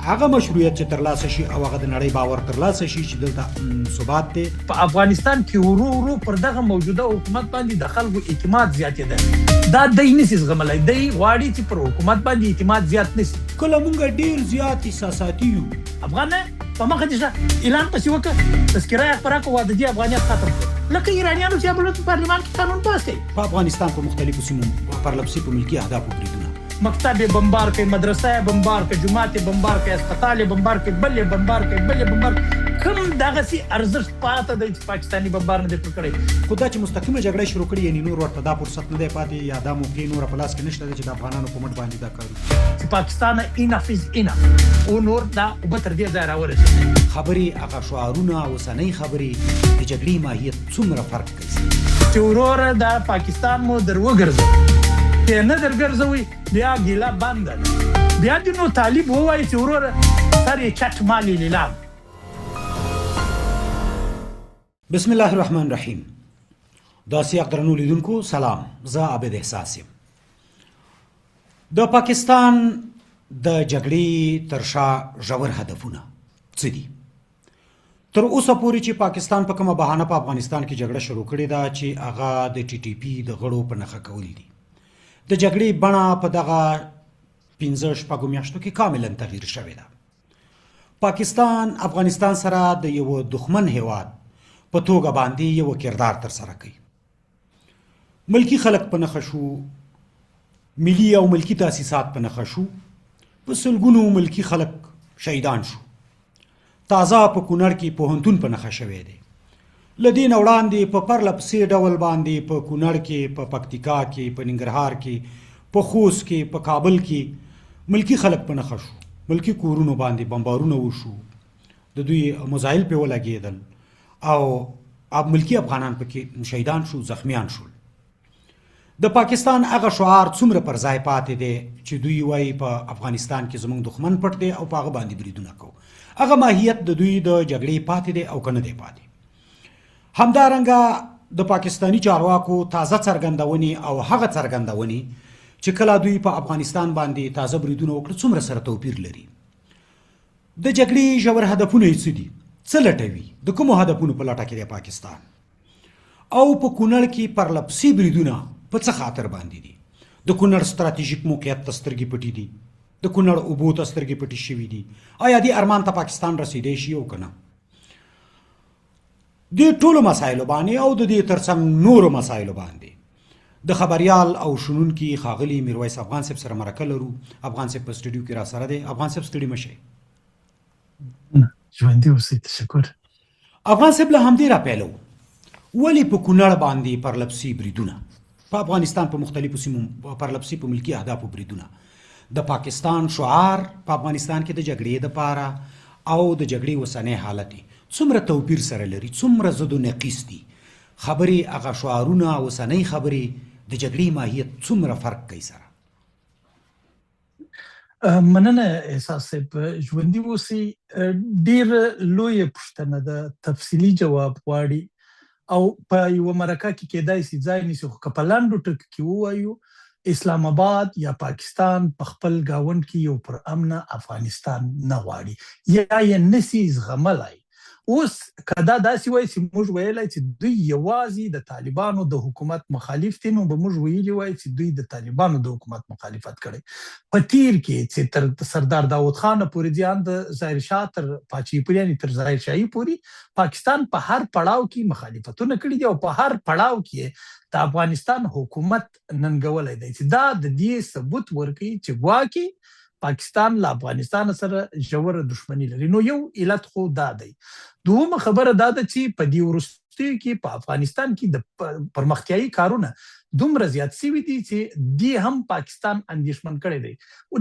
هغه مشروعیت چې ترلاسه شي او هغه د نړۍ باور ترلاسه شي چې دلته ثبات دی. په افغانستان کې ورو پر دغه موجوده حکومت باندې د خلکو اعتماد زیاتېده. دا دی نسي زغملی، دی غواړي چې پر حکومت باندې اعتماد زیات نسي. کله مونږ ډېر زیات احساساتي یو. افغان په مخه دې شه اعلان پسې وکړه، تذکره یې خپره کړه، واده دې افغانیت ختم کړه. لکه ایرانیانو چې بل پارلمان کې قانون پاس کړي. په افغانستان په مختلفو سیمو پرلپسې په ملکي اهدافو بریدونه، مکتب یې بمبار کړي، مدرسه یې بمبار کړي، جومات یې بمبار کړي، اسپتال یې بمبار کړي، بل یې بمبار کړي، بل یې بمبار کړي. کوم دغسې ارزښت پاته دی چې پاکستاني بمبار نه دی پر کړی. خو دا چې مستقیمه جګړه شروع کړي، یعنې نور ورته دا فرصت نه دی پاتې یا دا موقع نوره په لاس کې نشته دی چې د افغانانو په مټ باندې دا کار وکړي چې پاکستان انف از انف او نور دا اوبه تر دې ځایه راورسېدی. خبرې هغه شعارونه اوسنۍ خبرې د جګړې ماهیت څومره فرق کوي چې وروره دا پاکستان مو در وګرځوي، که نه در ګرځوي بیا ګیله بنده ده. بیا دې نو طالب ووایي چې وروره سر یې چټ مالي لیلام. بسم الله الرحمن الرحیم. دا سیاق درنو لیدونکو سلام، زه عابد احساس یم. د پاکستان د جګړې تر شا ژور هدفونه څه دي؟ تر اوسه پورې چې پاکستان په کومه بهانه په افغانستان کې جګړه شروع کړې ده چې هغه د ټي ټي پي د غړو په نښه کول دي. د جګړې بڼه په دغه 15 میاشتو کې کاملا تغییر شوې ده. پاکستان افغانستان سره د یو دښمن هیواد په توګه باندې یو کردار تر سره کوي. ملکی خلک په نښه شو، ملي او ملکی تاسیسات په نښه شو، په سلګونو ملکی خلک شهیدان شو. تازه په کونړ کې پوهنتون په نښه شوی دی. له دې نه وړاندې په پرله پسې ډول باندې په کونړ کې، په پکتیکا کې، په ننګرهار کې، په خوست کې، په کابل کې ملکی خلک په نښه شو. ملکی کورونو باندې بمبارونه وشو، د دوی مزایل پې ولګېدل او ملکی افغانان پکې شهیدان شو، زخمیان شول. د پاکستان هغه شعار څومره پر ځای پاتې دی چې دوی وایي په افغانستان کې زموږ دښمن پټ دی او په هغه باندې بریدونه کوو. هغه ماهیت د دوی د جګړې پاتې دی او که نه دی پاتې. همدارنګه د پاکستانی چارواکو تازه څرګندونې او هغه څرګندونې چې کله دوی په افغانستان باندې تازه بریدونه وکړه څومره سره توپیر لري. د جګړې ژور هدفونه یې څه دي؟ څه لټوي؟ د کومو هدفونو په لټه کې دی پاکستان؟ او په کونړ کې پرلپسې بریدونه په څه خاطر باندې دي؟ د کونړ ستراتیژیک موقعیت ته سترګې پټې دي، د کونړ اوبو ته سترګې پټې شوي دي. آیا دې ارمان ته پاکستان رسیدی شي او که نه؟ دې ټولو مسایلو باندې او د دې ترڅنګ نورو مسایلو باندې د خبریال او شنونکي ښاغلي میرویس افغان صاحب سره مرکه لرو. افغان صاحب په سټوډیو کې را سره دی. افغان صاحب ستړي مه شئ. ژوندي اوسئ. تشکر. افغان صاحب له همدې را پیلو، ولې په کونړ باندې پرلپسې بریدونه، په افغانستان په مختلفو سیمو پرلپسې په ملکي اهدافو بریدونه؟ د پاکستان شعار په افغانستان کې د جګړې دپاره او د جګړې اوسنی حالت څومره توپیر سره لري؟ څومره ضد و نقیص دي؟ خبرې هغه شعارونه اوسنۍ خبرې د جګړې ماهیت څومره فرق کوي سره؟ مننه احساس صاحب. ژوندي اوسئ ډېره لویه پوښتنه ده، تفصیلي جواب غواړي او په یوه مرکه کې کیدای شي ځای نیسي. خو که په لنډو ټکو کې ووایو، اسلام آباد یا پاکستان په خپل ګاونډ کې یو پر امنه افغانستان نه غواړي یا یې نسي زغملی. اوس که دا داسې وایي چې موږ ویلی چې دوی یوازې د طالبانو د حکومت مخالف دي، نو به موږ ویلي وای چې دوی د طالبانو د حکومت مخالفت کړی. په تیر کې چې تر سردار داود خان پورې ځان د ظاهر شاه تر پاچاهي پورې، یعنې تر ظاهر شاهي پورې پاکستان په هر پړاو کې مخالفتونه کړي دي او په هر پړاو کې د افغانستان حکومت ننګولی دی، چې دا د دې ثبوت ورکوي چې ګواکې پاکستان له افغانستان سره ژوره دښمني لري. نو یو علت خو دا دی. دومره خبره دا ده چې په دې وروستیو کې په افغانستان کې د پرمختیایي کارونه دومره زیات شوي دي چې دې هم پاکستان اندېښمن کړی دی.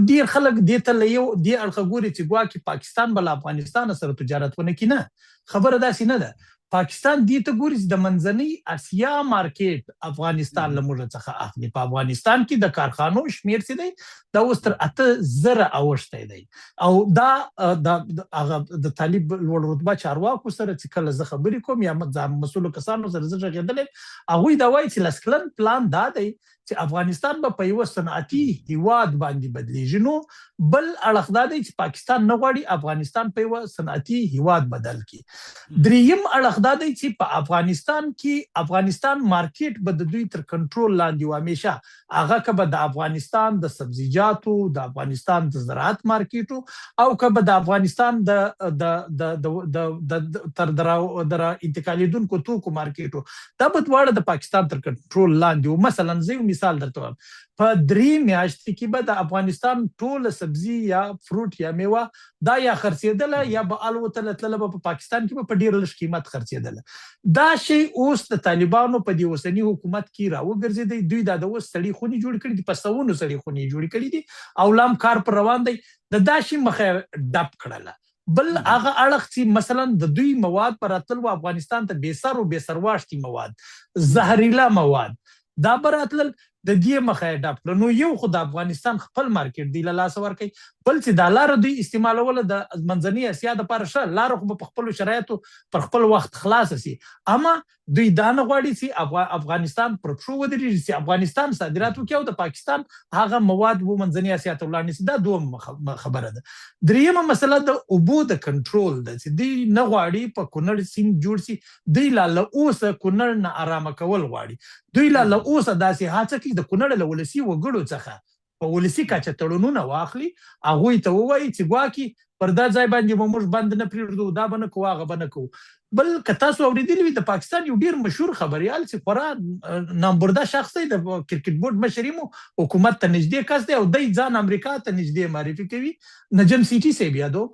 ډېر خلک دې ته له یو دې اړخه ګوري چې ګواکې پاکستان به له افغانستان سره تجارت ونه کړي. نه، خبره داسې نه ده. پاکستان دې ته ګوري چې د منځنۍ اسیا مارکیټ افغانستان له موږ څخه اخلي. په افغانستان کې د کارخانو شمېر چې دی دا اوس تر 8,000 اوښتی دی. او دا هغه د طالب لوړ رتبه چارواکو سره چې کله زه خبرې کوم یا مسؤلو کسانو سره زه غږېدلی، هغوی دا وایي چې لس کلن پلان دا دی چې افغانستان به په یو صنعتي هیواد باندې بدلیږي. نو بل اړخ دا دی چې پاکستان نه غواړي افغانستان په یو صنعتي هیواد بدل کړي. دریم اړخ دا دی چې په افغانستان کې افغانستان مارکیټ به د دوی تر کنټرول لاندې و. همیشه هغه که به د افغانستان د سبزیجاتو، د افغانستان د زراعت مارکیټو، او که به د افغانستان د تر در انتقالیدونکو توکو مارکیټو، دا به دواړه د پاکستان تر کنټرول لاندې و. مثلا زه یو مثال درته وایم، په 3 میاشتې کې به د افغانستان ټوله سبزي یا فروټ یا میوه دا یا خرڅېدله یا به الوتله تلله به په پاکستان کې به په ډېر لږ قیمت خرڅېدله. دا شی اوس د طالبانو په دې اوسني حکومت کې راوګرځېدی. دوی دا د اوس سړي خونې جوړې کړي دي، په سوونو سړي خونې جوړې کړي دي او لام کار پر روان دی. د دا شی مخه ډپ کړله. بل هغه اړخ چې مثلا د دوی مواد پر راتلل و افغانستان ته بې سر و بې سرواشتي مواد، زهريله مواد، دا به راتلل، د دې مخه یې ډپ کړه. نو یو خو د افغانستان خپل مارکیټ دی له لاسه ورکوي، بل چې دا لاره دوی استعمالوله د منځنۍ اسیا دپاره ښه لاره خو به په خپلو شرایطو پر خپل وخت خلاصه سي. اما دوی دا نه غواړي چې افغانستان پر پښو ودرېږي، چې افغانستان صادرات وکړي او د پاکستان هغه مواد و منځنۍ اسیا ته ولاړ نسي. دا دویمه خبره ده. دریمه مسله د اوبو د کنټرول ده چې دوی نه غواړي په کونړ سیند جوړ سي. دوی لا له اوسه کونړ نه ارامه کول غواړي. دوی لا له اوسه داسې هڅه کوي د کونړ له ولسي وګړو څخه په ولسي کچه تړونونه واخلي، هغوی ته ووایي چې ګواکې پر دا ځای باندې به موږ بند نه پرېږدو، دا به نه کوو، هغه به نه کوو. بل که تاسو اورېدلي وي د پاکستان یو ډېر مشهور خبریال چې خورا نامبرده شخص دی، د کرکټ بورډ مشر یې مو حکومت ته نږدې کس دی او دی ځان امریکا ته نږدې معرفي کوي، نجم سیټي صاحب یادو.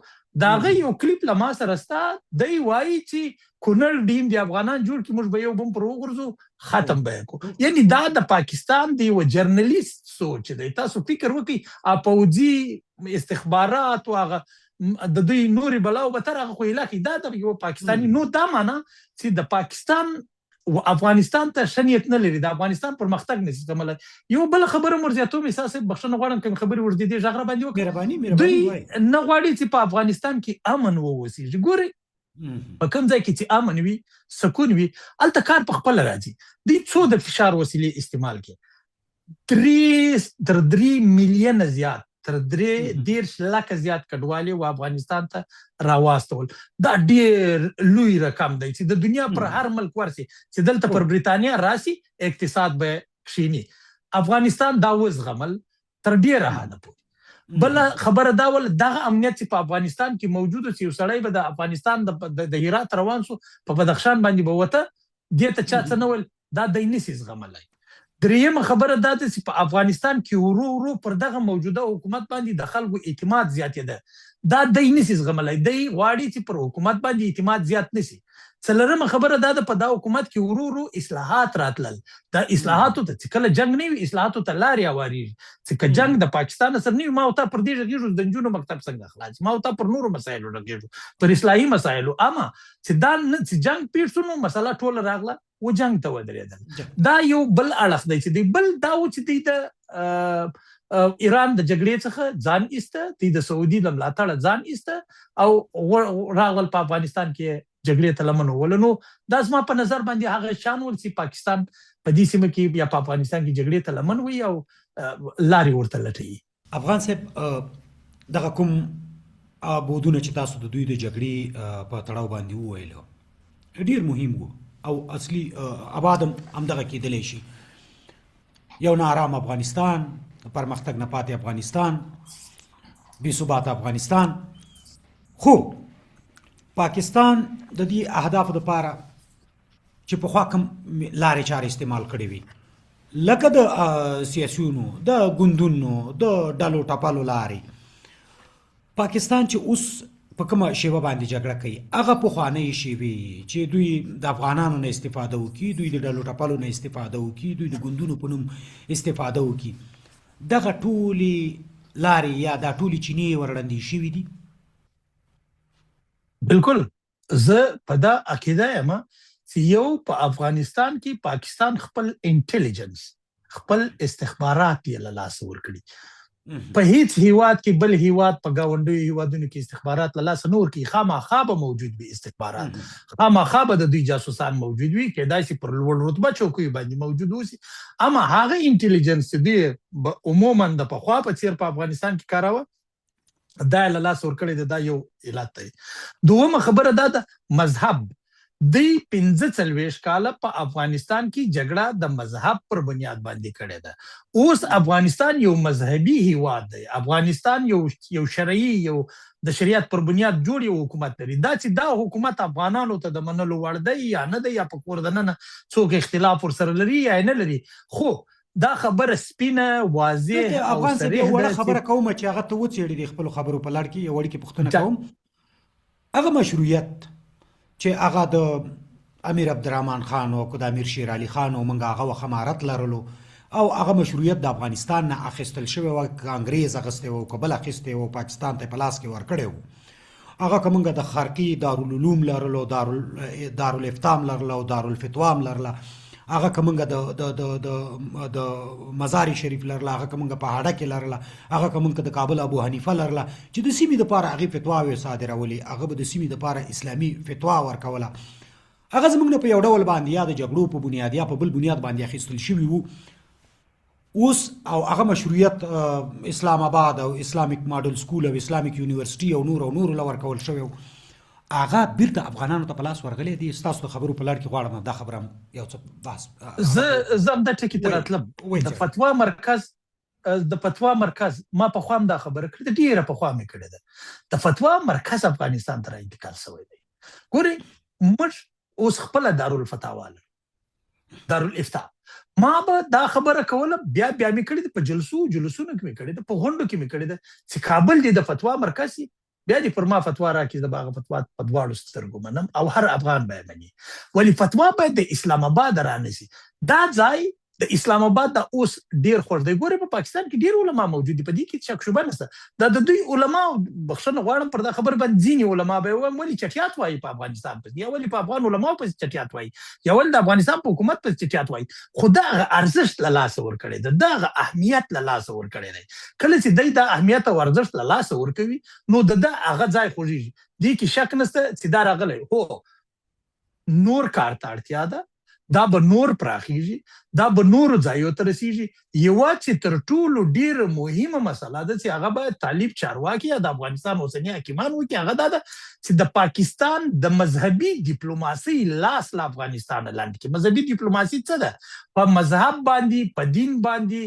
د هغه یو کلیپ له ما سره سته. دی وایي چې کونړ ډیم د افغانان جوړ کړي، موږ به یو بم پر وغورځو، ختم به یې کړو. یعنی دا د پاکستان د یوه جرنلیست سوچ دی. تاسو فکر وکړئ پوځي استخبارات او هغه د دوی نورې بلاو به تر هغه خو ایله کړي، دا د یو پاکستاني. نو دا معنا چې د پاکستان و افغانستان ته ښه نیت نه لري، د افغانستان پرمختګ نشي زغملی. یو بله خبره مو زیاتوم، احساس صاحب بخښنه غواړم کوم خبرې ورځدې غږ راباندې وکړي. دوی نه غواړي چې په افغانستان کې امن واوسېږي. ګورئ په کوم ځای کې چې امن وي، سکون وي، هلته کار په خپله راځي. دوی څو د فشار وسیلې استعمال کړي. تر 3 میلیونه زیات، تر 13 لکه زیات کډوالې و افغانستان ته راواستول. دا ډېر لوی رقم دی چې د دنیا پر هر ملک ورسي، چې دلته پر برېټانیا راسي اقتصاد به کښېني. افغانستان دا وزغمل تر ډېره حده پورې. بل خبره دا ول دغه امنیت چې په افغانستان کې موجود و، چې یو سړی به د افغانستان د هرات روان سو په بدخشان باندې به وته، دې ته چا څه نه ویل، دا دی نسي زغملی. دریمه خبره دا ده چې په افغانستان کې ورو ورو پر دغه موجوده حکومت باندې د خلکو اعتماد زیاتېده. دا دی نسي زغملی. دی غواړي چې پر حکومت باندې اعتماد زیات نسي. څلورمه خبره دا ده په دا حکومت کې ورو ورو اصلاحات راتلل. دا اصلاحاتو ته چې کله جنګ نه وي، اصلاحاتو ته لارې هوارېږي. چې که جنګ د پاکستان سره نه وي، ما او تا پر دې غږېږو د نجونو مکتب څنګه خلاص، ما او تا پر نورو مسایلو غږېږو، پر اصلاحي مسایلو. اما چې دا چې جنګ پیښ شو نو مسله ټوله راغله و جنګ ته ودرېدل. دا یو بل اړخ دی چې دی. بل دا و چې دی د ایران د جګړې څخه ځان ایسته، دی د سعودي د ملاتړه ځان ایسته او راغل په افغانستان کې جګړې ته لمن ووله. نو دا زما په نظر باندې هغه شان ول چې پاکستان په دې سیمه کې یا په افغانستان کې جګړې ته لمن وي او لارې ورته لټوي. افغان صاحب دغه کوم بودونه چې تاسو د دوی د جګړې په تړاو باندې وویلو ډېر مهم وو او اصلي ابادم همدغه کېدلی شي. یو ناارام افغانستان، پرمختګ نه پاتې افغانستان، بې ثباته افغانستان. خو پاکستان د دې اهدافو لپاره چې پخوا کوم لارې چارې استعمال کړې وي، لکه د سیاسیونو، د ګوندونو، د ډلو ټپلو لارې، پاکستان چې اوس په کومه شیوه باندې جګړه کوي، هغه پخوانۍ شیوې چې دوی د افغانانو نه استفاده وکړي، دوی د ډلو ټپلو نه استفاده وکړي، دوی د ګوندونو په نوم استفاده وکړي، دغه ټولې لارې یا دا ټولې چینې ورړندې شوي دي. بالکل زه په دا عقیده یم چې یو په افغانستان کې پاکستان خپل انټیلیجنس، خپل استخبارات یې له لاسه ورکړي. په هیڅ هیواد کې بل هیواد په ګاونډیو هیوادونو کې استخبارات له لاسه نه ورکوي، خامخا به موجود وي استخبارات، خامخا به د دوی جاسوسان موجود وي، کیدای شي پر لوړ رتبه چوکیو باندې موجود اوسي، اما هغه انټيليجنس چې دوی عموما د پخوا په څیر په افغانستان کې کاراوه دا له لاسه ورکړی دی. دا یو علت دی. دومه خبره دا ده مذهب. دی 45 کاله په افغانستان کې جګړه د مذهب پر بنیاد باندې کړې ده. اوس افغانستان یو مذهبي هیواد دی، افغانستان یو شرعي، یو د شریعت پر بنیاد جوړ یو حکومت لري. دا چې دا حکومت افغانانو ته د منلو وړ دی یا نه دی، یا په کور دننه څوک اختلاف ورسره لري یا نه لري، خو دا خبره سپینه واضح او افغان صاحب یو صریح وړه ده خبره چې کوم چې هغه ته وڅېړي د خپلو خبرو په لړ کې یو وړوکې پوښتنه کوم. هغه مشروعیت چې هغه د امیر عبدالرحمن خان او د امیر شیر علي خان او موږ هغه وخت امارت لرلو او هغه مشروعیت د افغانستان نه اخیستل شوی و، که انګریز اخیستی و که بل اخیستی و، پاکستان ته په لاس کې ورکړی و. هغه که موږ د خرقي دارالعلوم لرلو، دارالفتام لرله او دارالفتوام لرله، هغه که موږ د مزار شریف لرله، هغه که موږ په هډه کې لرله، هغه که موږ د کابل ابو حنیفه لرله چې د سیمې دپاره هغې فتواوې صادرولې، هغه به د سیمې دپاره اسلامي فتوا ورکوله. هغه زموږ نه په یو ډول باندې یا د جګړو په بنیاد یا په بل بنیاد باندې اخیستل شوي وو. اوس او هغه مشروعیت اسلام آباد او اسلامیک ماډل سکول او اسلامیک یونیورسيټي او نور له ورکول شوی و، هغه بیرته افغانانو ته په لاس ورغلی دی. ستاسو د خبرو په لړ کې غواړم دا خبره یو څه بحث زه هم د ټکي ته راتلم. د فتوا مرکز ما په خوا هم دا خبره کړې ده، ډېره په خوا مې کړې ده. د فتوا مرکز افغانستان ته را انتقال شوی دی. ګورئ موږ اوس خپله دارالفتاوا لرو، دارالافتا. ما به دا خبره کوله، بیا مې کړې ده، په جلسونو کې مې کړې ده، په غونډو کې مې کړې ده چې کابل دی د فتوا مرکز وي، بیا دې پر ما فتوا راکړي، زه به هغه فتوا په دواړو سترګو منم او هر افغان به یې مني. ولې فتوا باید د اسلام آباد رانشي. دا ځای د اسلام آباد دا اوس ډیر خوښ دی. ګورئ په پاکستان کې ډیر علما موجود دي، په دې کې شک شبه نشته. دا د دوی علما، بخښنه غواړم پر دا خبره باندې ځینې علما به ووایم ولې چټیات وایي په افغانستان پسې، یا ولې په افغان علماو پسې چټیات وایي، یا ولې د افغانستان په حکومت پسې چټیات وایي. خو دا هغه ارزښت له لاسه ورکړی دی، دا هغه اهمیت له لاسه ورکړی دی. کله چې دی دا اهمیت او ارزښت له لاسه ورکوي نو د ده هغه ځای خوږېږي. دې کې شک نشته چې دا راغلی. هو نور کار ته اړتیا ده، دا به نور پراخیږي، دا به نورو ځایو ته رسیږي. یوه چې تر ټولو ډیره مهمه مسله ده چې هغه باید طالب چارواکي یا د افغانستان اوسني حاکمان وکړي، هغه دا ده چې د پاکستان د مذهبي ډیپلوماسۍ لاس له افغانستان لاندې کړي. مذهبي ډیپلوماسي څه ده؟ په مذهب باندې، په دین باندې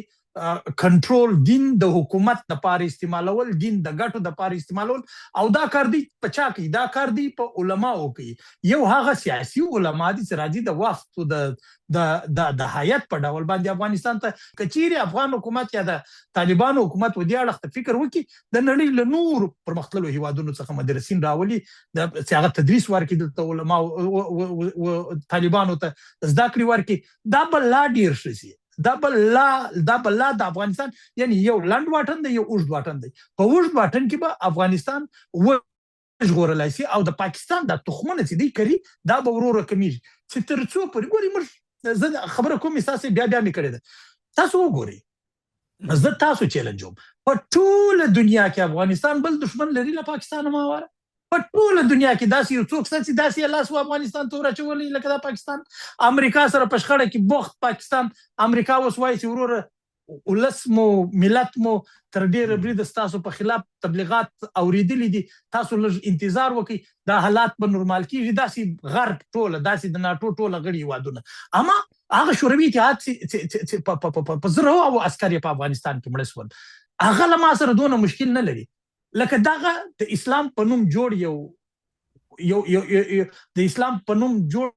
کنټرول، دین د حکومت دپاره استعمالول، دین د ګټو دپاره استعمالول. او دا کار دی په چا کوي؟ دا کار دی په علماو کوي. یو هغه سیاسي علما دي چې راځي د وفد د هیئت په ډول باندې افغانستان ته. که چیرې افغان حکومت یا د طالبانو حکومت و دې اړخ ته فکر وکړي، د نړۍ له نورو پرمختللو هیوادونو څخه مدرسین راولي چې هغه تدریس ورکړي دلته علماو طالبانو ته زده کړې ورکړي، دا به لا ډېر ښه شي. دا بل لا د افغانستان یعنی یو لنډ واټن دی، یو اوږد واټن دی. په اوږد واټن کې به افغانستان وژغورلی شي او د پاکستان دا تخمونه چې دی کوي دا به ورو ورو کمیږي. چې تر څو پورې ګورئ موږ، زه خبره کوم ستاسې بیا مې کړې ده، تاسو وګورئ، زه تاسو چیلنجوم، په ټوله دنیا کې افغانستان بل دښمن لري له پاکستانه ماوره؟ په ټوله دنیا کې داسې یو څوک شته چې داسې یې لاس و افغانستان ته ور لکه دا پاکستان؟ امریکا سره په شخړه کې بوخت پاکستان. امریکا اوس وایي چې وروره ولس مو ملت مو تر ډېره بریده ستاسو په خلاف تبلیغات اورېدلي دي، تاسو لږ انتظار وکړئ، دا حالات به نورمال کېږي. داسې غرب ټوله، داسې د ناټو ټوله غړي هیوادونه، اما هغه شوروي اتحاد چې په زرو او عسکر یې په افغانستان کې مړه شول، هغه له ما سره دونه مشکل نه لري. لکه دغه د اسلام په نوم جوړ یو د اسلام په نوم جوړ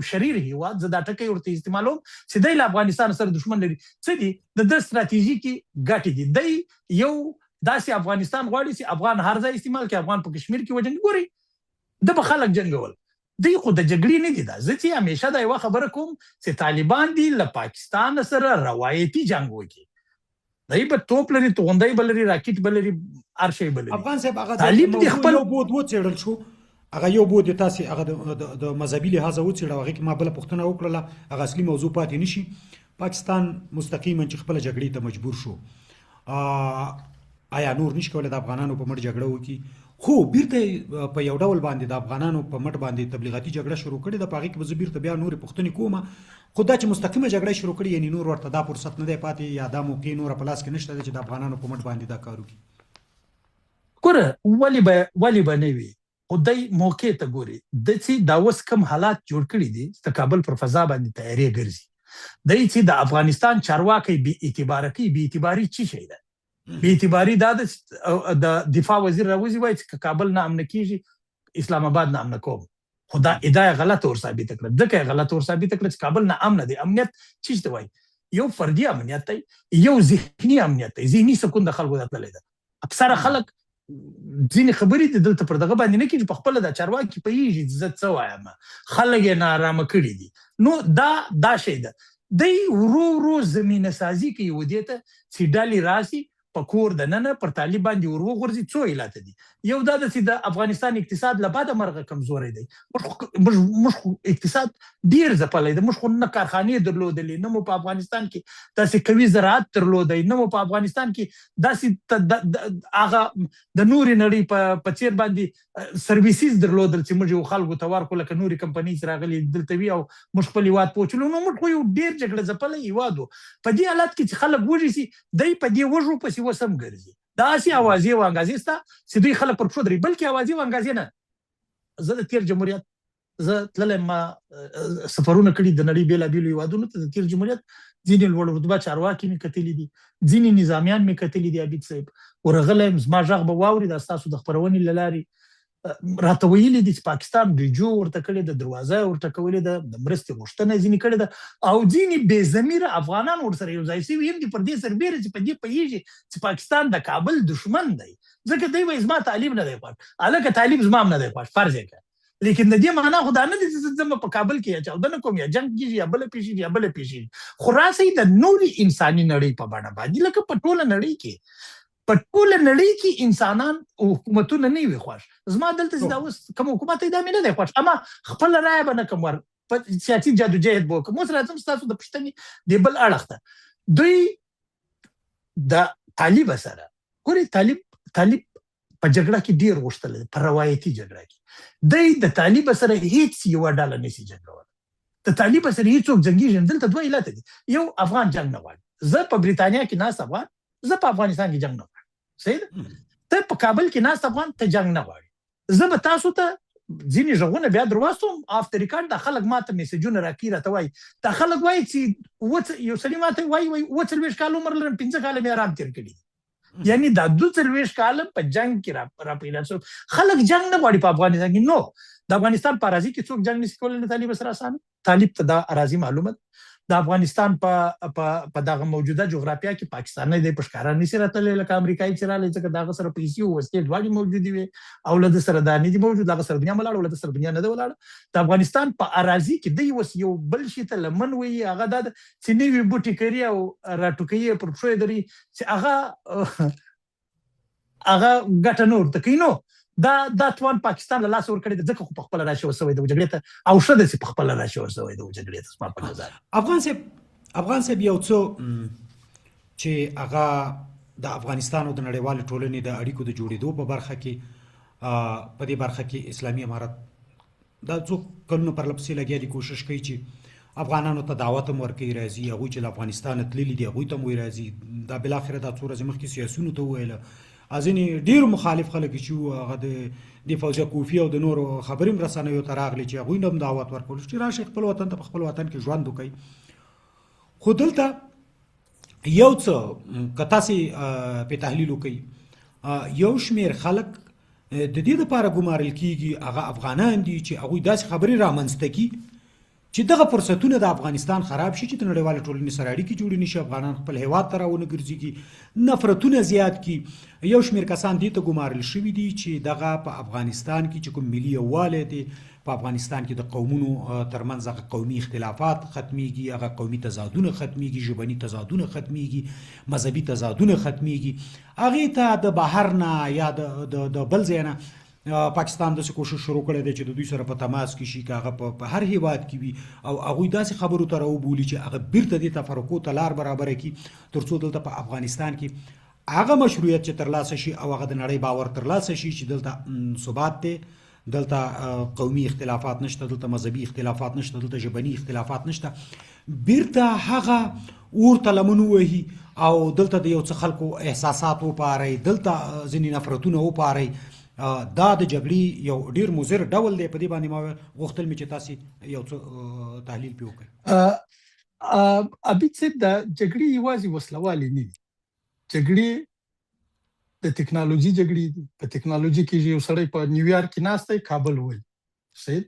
شریر هیواد، زه دا ټکی ورته استعمالوم چې دی له افغانستان سره دښمن لري. څه دي؟ د ده ستراتیژیکي ګټې دي. دی یو داسې افغانستان غواړي چې افغان هر ځای استعمال کړي، افغان په کشمیر کې وجنګي. ګورئ ده به خلک جنګول، دی خو د جګړې نه دي. دا زه چې همیشه دا یوه خبره کوم چې طالبان دي له پاکستان سره روایتي جنګ وکړي. دی به توپ لري، توغندۍ به لري، راکټ به لري، هر شی به لري. افغان صاحب هغه طالب د خپل یو بود وڅېړل شو، هغه یو بود تاسې هغه د مذهبي لحاظه وڅېړه، هغې کې ما بله پوښتنه وکړله، هغه اصلي موضوع پاتې نه شي. پاکستان مستقیما چې خپله جګړې ته مجبور شو آیا نور نشي کولی د افغانانو په مټ جګړه وکړي؟ خو بیرته په یو ډول باندې د افغانانو په مټ باندې تبلیغاتي جګړه شروع کړې ده. په هغې کې به زه بیرته بیا نورې پوښتنې کوم، خو دا چې مستقیمه جګړه شروع کړې، یعنې نور ورته دا فرصت نه دی پاتې یا دا موقع نوره په لاس کې نشته دی چې د افغانانو په مټ باندې دا کار وکړي؟ ګوره ولې به نه وي، خو دی موقع ته ګوري. داسې دا اوس کوم حالات جوړ کړي دي د کابل پر فضا باندې تیارې ګرځي. دی چې د افغانستان چارواکي بې اعتباره کوي. بې اعتباري څه شی ده؟ بې اعتباري دا د دفاع وزیر راوځي وایي چې کابل نه امن کېږي اسلام آباد نه امن کوم. خو دا ادعا غلطه ور ثابته کړه. ځکه یې غلطه ور ثابته کړه چې کابل نه امن دی. امنیت څه ته وایي؟ یو فردي امنیت دی، یو ذهني امنیت دی. ذهني سکون د خلکو ته تللی ده. اکثره خلک ځینې خبرې د دلته پر دغه باندې نه کېږي، په خپله د چارواکي پوهېږي زه څه وایم، خلک یې ناارامه کړي دي. نو دا شی ده. دی ورو ورو زمینه سازي کوي ودې ته چې ډلې راسي په کور د ننه پر طالب باندې ور وغورځي. څو علت دي. یو دا ده چې د افغانستان اقتصاد له بعده مرغه کمزوری دی. موږ اقتصاد ډېر ځپلی دی. موږ خو نه کارخانې درلودلې، نه مو په افغانستان کې داسې قوي زراعت درلودی، نه مو په افغانستان کې داسې هغه د نورې نړۍ په څېر باندې سرویسز درلودل چې موږ یو خلکو ته ورکړو لکه نورې کمپنۍ چې راغلي دلته وي او موږ خپل هېواد پوچلو. نو موږ خو یو ډېر جګړه ځپلی هېواد و. په دې حالت کې چې خلک وږي سي، دی په دې وږو پسې اوس هم ګرځي. داسې اوازې و انګازې سته چې دوی خلک پر پښو دري، بلکې اوازې و انګازې نه. زه د تېر جمهوریت زه تللی ما سفرونه کړي د نړۍ بېلابېلو هېوادونو ته. د تېر جمهوریت ځینې لوړ رتبه چارواکي مې کتلي دي، ځینې نظامیان مې کتلي دي. عبید صاحب ورغلی یم، زما غږ به واوري، دا ستاسو د خپرونې له لارې راته ویلي دي چې پاکستان رجوع ورته کړې ده، دروازه ورته کولې ده، د مرستې غوښتنه ځینې کړې ده، او ځینې بې ضمیره افغانان ورسره یو ځای شوي هم دي پر دې سربېره چې په دې پوهېږي چې پاکستان د کابل دشمن دی. ځکه دی وایي زما طالب نه دی خوښ. هلکه طالب زما هم نه دی خوښ، فرض یې کړه، لیکن د دې معنا خو دا نه دي چې زه په کابل کې یا چاودنه کوم یا جنګ کېږي یا بله پېښېږي یا بله پېښېږي. خو راسئ د نورې انساني نړۍ په بڼه باندې، لکه په ټوله نړۍ کې انسانان او حکومتونه نه وي خوښ. زما دلته چې دا اوس کوم حکومت دی دا مې نه دی خوښ، اما خپله رایه به نه کوم ور په سیاسي جادوجهد به وکړم. اوس راځم ستاسو د پوښتنې د بل اړخ ته. دوی د طالب سره ګورې، طالب په جګړه کې ډېر غوښتلی دی، په روایتي جګړه کې. دی د طالب سره هېڅ یوه ډله نشي جنګولی. د طالب سره هېڅوک جنګېږي نه. دلته دوه علته دي. یو، افغان جنګ نه غواړي. زه په بریتانیا کې ناست افغان، زه په افغانستان کې جنګ نه غواړم. صحیح ده؟ ته په کابل کې ناست افغان، ته جنګ نه غواړي. زه به تاسو ته ځینې غږونه بیا در واستوم آف د ریکارډ. دا خلک ماته میسجونه راکوي، راته وایي، دا خلک وایي چې یو سړي ماته وایي 40 کال عمر لرم، 5 کاله مې آرام تېر کړي. یعنې دا 42 کاله په جنګ کې را پیدا شو. خلک جنګ نه غواړي په افغانستان کې. نو د افغانستان په اراضي کې څوک جنګ نشي کولی له طالب سره اسانه. طالب ته دا اراضي معلومه ده. د افغانستان په دغه موجوده جغرافیه کې پاکستان نه دی په ښکاره نشي راتلی، لکه امریکایي چې راغلی، ځکه د هغه سره پیسې او وسلې دواړې موجودې وې، او له ده سره دا نه دي موجود، هغه سره دنیا ولاړه او له ده سره دنیا نه ده ولاړه. د افغانستان په اراضي کې دی اوس یو بل شي ته لمن وایي، هغه دا ده چې نوي بوټي کري او راټوکوي یې پر پښو یې دري چې هغه ګټه نه ورته کوي. نو دا توان پاکستان له لاسه ورکړی دی، ځکه خو په خپله راشوی شوی دی جګړې ته، او ښه ده چې په خپله راشوی شوی دی جګړې ته. زما په نظر افغان صاحب یو څه چې هغه د افغانستان او د نړیوالې ټولنې د اړیکو د جوړېدو په برخه کې، په دې برخه کې اسلامي امارت دا څو کلونو پرلپسې لګیا دي، کوشش کوي چې افغانانو ته دعوت هم ورکوي، راځي هغوی چې له افغانستانه تللي دي هغوی ته هم وایي راځي. دا بالاخره دا څو ورځې مخکې سیاسیونو ته وویله، ځینې ډېر مخالف خلک چې هغه د فوزیه کوفي او د نورو خبري رسنیو ته راغلي چې هغوی نه هم دعوت ورکول چې راشئ خپل وطن ته په خپل وطن کې ژوند وکړئ. خو دلته یو څه که تاسې په تحلیل وکړئ، یو شمېر خلک د دې دپاره ګمارل کېږي هغه افغانان دي چې هغوی داسې خبرې رامنځته کړي چې دغه فرصتونه د افغانستان خراب شي، چې د نړیوالې ټولنې سره اړیکې جوړې نه شي، افغانان خپل هېواد ته راونه ګرځېږي، نفرتونه زیات کړي. یو شمېر کسان دې ته ګمارل شوي دي چې دغه په افغانستان کې چې کوم ملي یووالی دی، په افغانستان کې د قومونو ترمنځ هغه قومي اختلافات ختمیږي، هغه قومي تضادونه ختمیږي، ژبني تضادونه ختمیږي، مذهبي تضادونه ختمیږي. هغې ته د بهر نه یا د بل ځای نه پاکستان داسې کوشش شروع کړی دی چې د دوی سره په تماس کې شي، که هغه په هر هیواد کې وي، او هغوی داسې خبرو ته راوبولي چې هغه بیرته دې تفرقو ته لار برابره کړي، تر څو دلته په افغانستان کې هغه مشروعیت چې ترلاسه شي او هغه د نړۍ باور ترلاسه شي چې دلته ثبات دی، دلته قومي اختلافات نشته، دلته مذهبي اختلافات نشته، دلته ژبني اختلافات نشته، بیرته هغه ورته لمن ووهي او دلته د یو څه خلکو احساسات وپارئ، دلته ځینې نفرتونه وپارئ. دا د جګړې یو ډیر مضر ډول دی. په دې باندې ما غوښتل مې چې تاسې یو څه تحلیل پرې وکړئ. عبید صاحب، د جګړې یوازې وسلوالې نه دي، جګړې د ټکنالوژي جګړې دي. په ټکنالوژي کې یو سړی په نیویارک کې ناست دی، کابل وایي صحیح،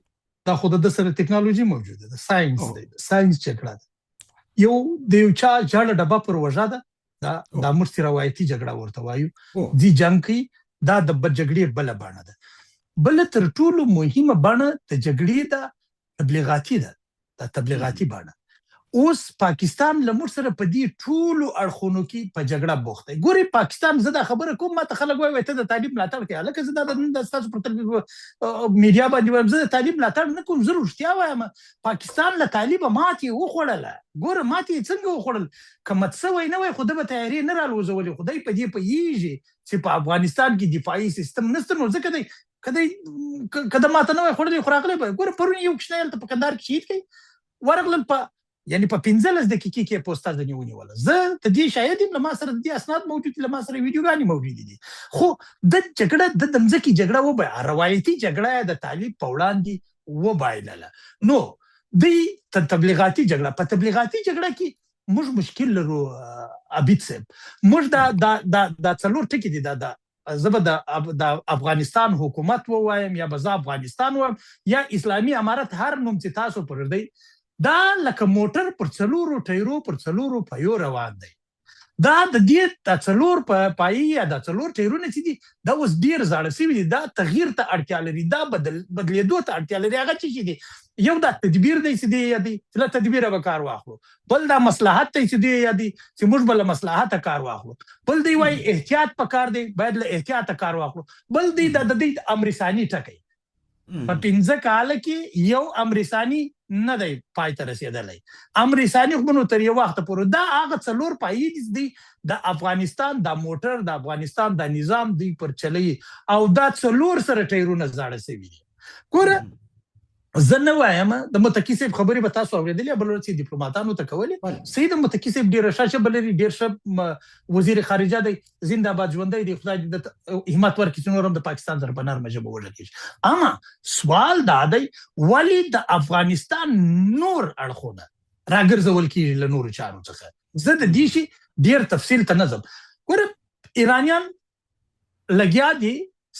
دا خو د سره ټکنالوژي موجوده ده، ساينس دی، ساينس جګړه ده. یو د یو چا جاړه ډبه پر وژه ده، دا موږ روایتي جګړه ورته وایو، دی جنګ کوي، دا د جګړې بله بڼه ده. بله تر ټولو مهمه بڼه د جګړې ده تبلیغاتي ده، دا تبلیغاتي بڼه. اوس پاکستان له موږ سره په دې ټولو اړخونو کې په جګړه بوخت دی. ګورې پاکستان، زه دا خبره کوم، ما ته خلک وایي ته د طالب ملاتړ کوې. هلکه زه دا د ستاسو پر میډیا باندې وایم، زه د طالب ملاتړ نه کوم، زه رښتیا وایم. پاکستان له طالبه ماتې وخوړله. ګوره ماتې یې څنګه وخوړل؟ که مات سوی نه وای خو ده به تیارې نه رالوځولې. خو دی په دې پوهېږي چې په افغانستان کې دفاعي سیستم نشته، نو ځکه دی که د ماته نه وای خوړلی خو راغلی به. ګوره پرون یو کوچنی هلته په کندهار کې شهید کوي، ورغلل په یعنی په 15 دقیقې کې پوسټر د ونیوله. زه د دې شاهد یم، له ما سره د دې اسناد موجود دي، له ما سره ویډیوګانې موجودې دي. خو د جګړه د ځمکې جګړه وبایه، روایتي جګړه یې د طالب په وړاندې وبایلله. نو دوی تبلیغاتي جګړه، په تبلیغاتي جګړه کې موږ مشکل لرو عبید صاحب. موږ دا څلور ټکي دي، دا زه به د افغانستان حکومت ووایم، یا به زه افغانستان وایم، یا اسلامي امارت، هر نوم چې تاسو پرېږدئ، دا لکه موټر پر څلورو ټایرو پر څلورو پایو روان دی. دا د دې د څلور پایې یا د څلور ټایرونه چې دي، دا اوس ډېر زاړه شوي دي، دا تغییر ته اړتیا لري، دا بدلېدو ته اړتیا لري. هغه څه چې دي، یو دا تدبیر دی چې دی یادي چې له تدبیره به کار واخلو، بل دا مصلحت دی چې دی یادي چې موږ به له مصلحته کار واخلو، بل دی وایي احتیاط پکار دی، باید له احتیاطه کار واخلو، بل دی د دې امرثاني ټکی. په 15 کاله کې یو امرثاني نه دی پای ته رسېدلی. امرثاني خو نو تر یو وخته پورې دا هغه څلور پایې دي د افغانستان د موټر، د افغانستان د نظام دوی پر چلی، او دا څلور سره ټایرونه زاړه شوي دي. ګوره زه نه وایم، د متقي صاحب خبرې به تاسو اورېدلې، بل ورځ ډیپلوماتانو ته کولې. صحیح، د متقي صاحب ډېره ښه ژبه لري، ډېر ښه وزیر خارجه دی، زنده باد ژوندی دی، خدای د همت ورکړي چې نور هم د پاکستان سره په نرمه ژبه وغږېږي. اما سوال دا دی، ولې د افغانستان نور اړخونه راګرځول کېږي له نورو چارو څخه؟ زه د دې شي ډېر تفصیل ته نه ځم. ګوره ایرانیان لګیا دي،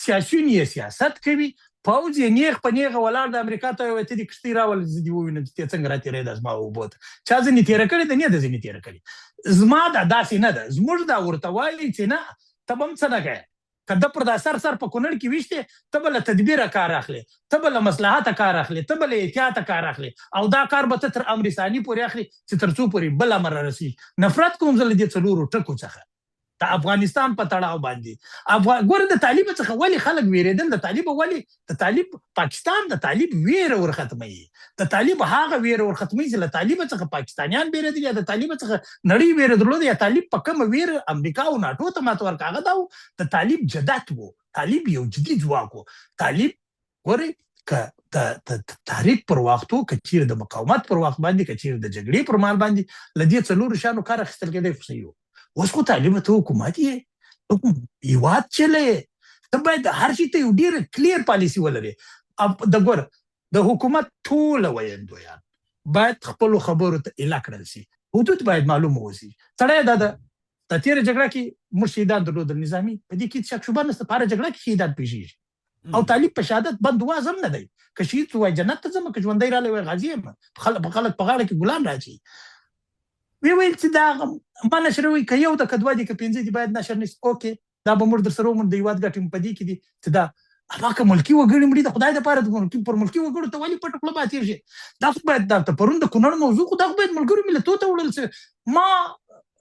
سیاسیون یې سیاست کوي، پوځ یې نیغ په نیغه ولاړ د امریکا ته وایي ته دې کښتۍ راولې، زه دې ووینم چې څنګه راتېرېده زما اوبو ته. چا ځینې تېره کړې ده؟ نه ده ځینې تېره کړې. زما دا داسې نه ده، زموږ دا ورته وایي چې نه، ته به هم څه نه کوې، که ده پر دا سر په کونړ کې ویشتې، ته به له تدبیره کار اخلې، ته به له مصلحته کار اخلې، ته به له احتیاطه کار اخلې، او دا کار به ته تر امرثاني پورې اخلي چې تر څو پورې بل امر رسېږي. نفرت کوم زه له دې څلورو ټکو څخه د افغانستان په تړاو باندې. ګوره د طالب څخه ولې خلک ویرېدل؟ د طالب ولې د طالب پاکستان د طالب ویره ورختموي، د طالب هغه ویره ورختموي چې له طالب څخه پاکستانیان ویرېدل، یا د طالب څخه نړۍ ویره درلوده، یا طالب په کومه ویره امریکا او ناټو ته ماته ورکړه. هغه دا و د طالب جدت و، طالب یو جدي ځواک و. طالب ګورې که د تحریک پر وختو، که چیرې د مقاومت پر وخت باندې، که چیرې د جګړې پر مهال باندې له دې څلورو شیانو کار اخیستل کېدی، خو صحیح و. اوس خو طالب ته حکومت یې، هېواد چلوې، ته باید هر شي ته یو ډېره کلیر پالیسي ولرې. د ګوره د حکومت ټوله ویندویان باید خپلو خبرو ته اله کړل شي، حدود باید معلومه وسي. سړی دا د تېره جګړه کې موږ شهیدان درلودل، نظامي، په دې کې شک شبه نشته، په هره جګړه کې شهیدان پېښېږي، او طالب په شهادت بندواز هم نه دی. که شهید وای جنت ته ځم، که ژوندی رالی وای غازي یم، خلک په غاړه کې ګلان راځي. وی ویل چې دا ما نشر وي، که یو ده، که دوه دي، که 5 دي، باید نشر نشي. اوکې، دا به موږ در سره ومنو، د هېواد ګټې په دې کې دي چې دا هغه که ملکي وګړي مړي، د خدای دپاره پر ملکي وګړو ته ولې پټه خوله ماتېږي؟ دا خو باید دا پرون د کونړ موضوع خو دا خو باید ملګرو ملتونو ته وړل شي. ما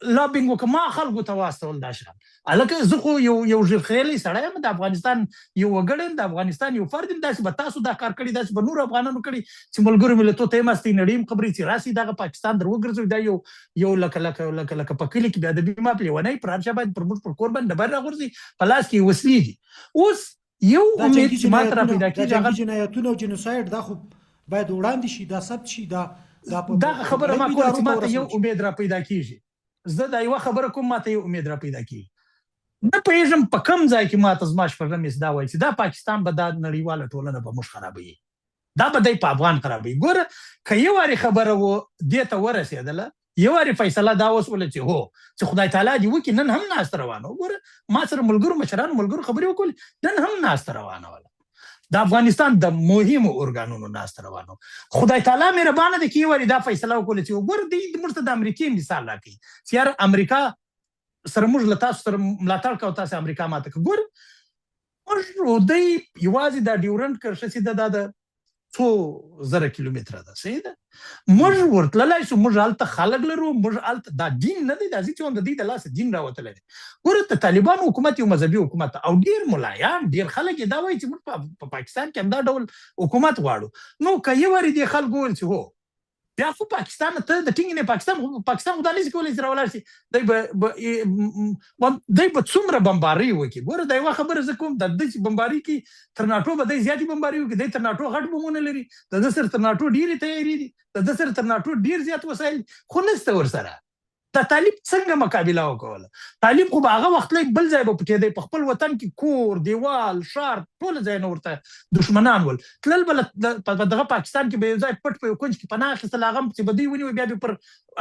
لابینګ وکړه، ما خلکو ته واستول دا شیان. هلکه زه خو یو ژبخیلی سړی یم، د افغانستان یو وګړی یم، د افغانستان یو فرد یم. داسې به تاسو دا کار کړي، داسې به نورو افغانانو کړي چې ملګرو ملتونو ته یې مستې نړۍ یم خبرې چې راسي دغه پاکستان در وګرځوي. دا یو لکه په کلي کې بیا د بیما لیونی پر هر چا باندې پر موږ پر کور باندې ډبرې راغورځي، په لاس کې وسلې دي. اوس یو امید چې ما ته را پیدا کېږي جنګي جنایتونه او جنوساید دا خو باید وړاندې شي، دا ثبت شي. دغه خبره ما کوله چې ما ته یو امید را پیدا کېږي. زه دا یوه خبره کوم، ما ته یو امید را پیدا کېږي. نه پوهېږم په کوم ځای کې ما ته زما شپږم حس دا وایي چې دا پاکستان به دا نړیواله ټولنه به موږ خرابوي، دا به دی په افغان خرابوي. ګوره که یو وارې خبره و دې ته ورسېدله، یو وارې فیصله دا وسوله چې هو چې خدای تعالی دې وکړي، نن هم ناسته روانه. ګوره ما سره ملګرو مشرانو ملګرو خبرې وکړلې، نن هم ناسته روانه وله، د افغانستان د مهمو ارګانونو ناسته روانه. خدای تعالی مهربانه دی چې یو وارې دا فیصله وکړله چې ګوره دوی موږ ته د امریکې مثال راکوي چې یار امریکا سره موږ له تاسو سره ملاتړ کوو، تاسې امریکا ماته کړه. ګوره موږ دوی یوازې دا ډیورنډ کرښه چې دا د څو زره کیلومتره ده، صحیح ده، موږ ورتللی شو، موږ هلته خلک لرو، موږ هلته دا دین نه دی، دا چې د دوی د لاسه دین راوتلی دی. ګوره د طالبانو حکومت یو مذهبي حکومت او ډېر ملایان ډېر خلک یې دا وایي چې موږ په پاکستان کې همدا ډول حکومت غواړو. نو که یو وارې دې خلکو وویل چې هو بیا خو پاکستان ته د ټینګ نه پاکستان خو دا نشي کولی چې راولاړ شي، دی به څومره بمباري وکړي. ګوره دا یوه خبره زه کوم، د ده چې بمباري کوي تر ناټو به دی زیاتې بمباري وکړي. دی تر ناټو غټ بمونه لري، د ده سره تر ناټو ډېرې تیاري دي، د ده سره تر ناټو ډېر زیات وسایل خو نشته ورسره. دا طالب څنګه مقابله وکوله؟ طالب خو به هغه وخت لږ بل ځای به پکې دی، په خپل وطن کې کور دیوال شار ټول ځایونه ورته دشمنان ول. تلل به په دغه پاکستان کې به یو ځای پټ په یو کونج کې پناه اخیستل، هغه چې به دوی ونیوي بیا به پر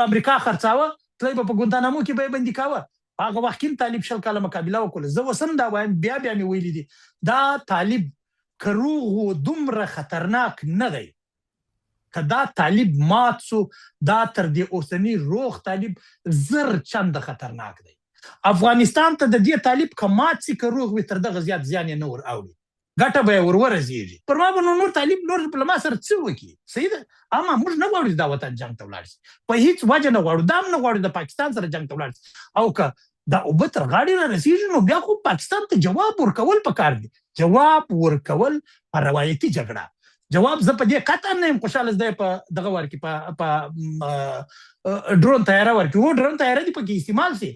امریکا خرڅاوه، تللی به په ګوانتانامو کې به یې بندي کاوه. هغه وخت کې طالب 20 کاله مقابله وکړله. زه اوس هم دا وایم، بیا مې ویلي دي، دا طالب که روغ و دومره خطرناک نه دی. که دا طالب مات سو، دا تر دې اوسني روغ طالب زر چنده خطرناک دی. افغانستان ته د دې طالب که مات سي که روغ وي، تر دغه زیات زیان یې نه ور اوړي، ګټه به یې ور ورسېږي. پر ما به نور طالب نور له ما سره څه وکړي؟ صحیح ده، اما موږ نه غواړو چې دا وطن جنګ ته ولاړ شي، په هېڅ وجه نه غواړو. دا هم نه غواړو د پاکستان سره جنګ ته ولاړ شي. او که دا اوبه تر غاړې را رسېږي، نو بیا خو پاکستان ته جواب ورکول پکار دي. جواب ورکول په روایتي جګړه. جواب زه په دې قطعا نه یم خوشحاله دی په دغه ورکې په ډرون طیاره ورکې. هو ډرون طیاره دې پکې استعمال شي،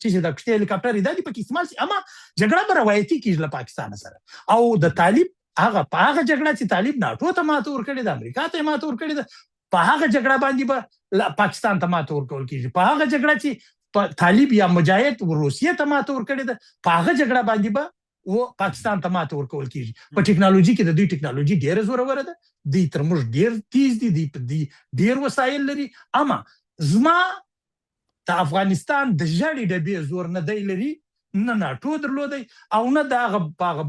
چې دا کښتۍ هلیکاپټر دا دې پکې استعمال شي، اما جګړه به روایتي کېږي له پاکستان سره. او د طالب هغه په هغه جګړه چې طالب ناټو ته ماته ورکړې ده، امریکا ته یې ماته ورکړې ده، په هغه جګړه باندې به پاکستان ته ماته ورکول کېږي. په هغه جګړه چې طالب یا مجاهد روسیې ته ماته ورکړې ده، په هغه جګړه باندې به و پاکستان ته ماته ورکول کېږي. په ټکنالوژي کې د دوی ټکنالوژي ډېره زوروره ده، دوی تر موږ ډېر تیز دي، دوی ډېر وسایل لري. اما زما د افغانستان د ژړې ډبې زور نه دی لري، نه ناټو درلودی، او نه د هغه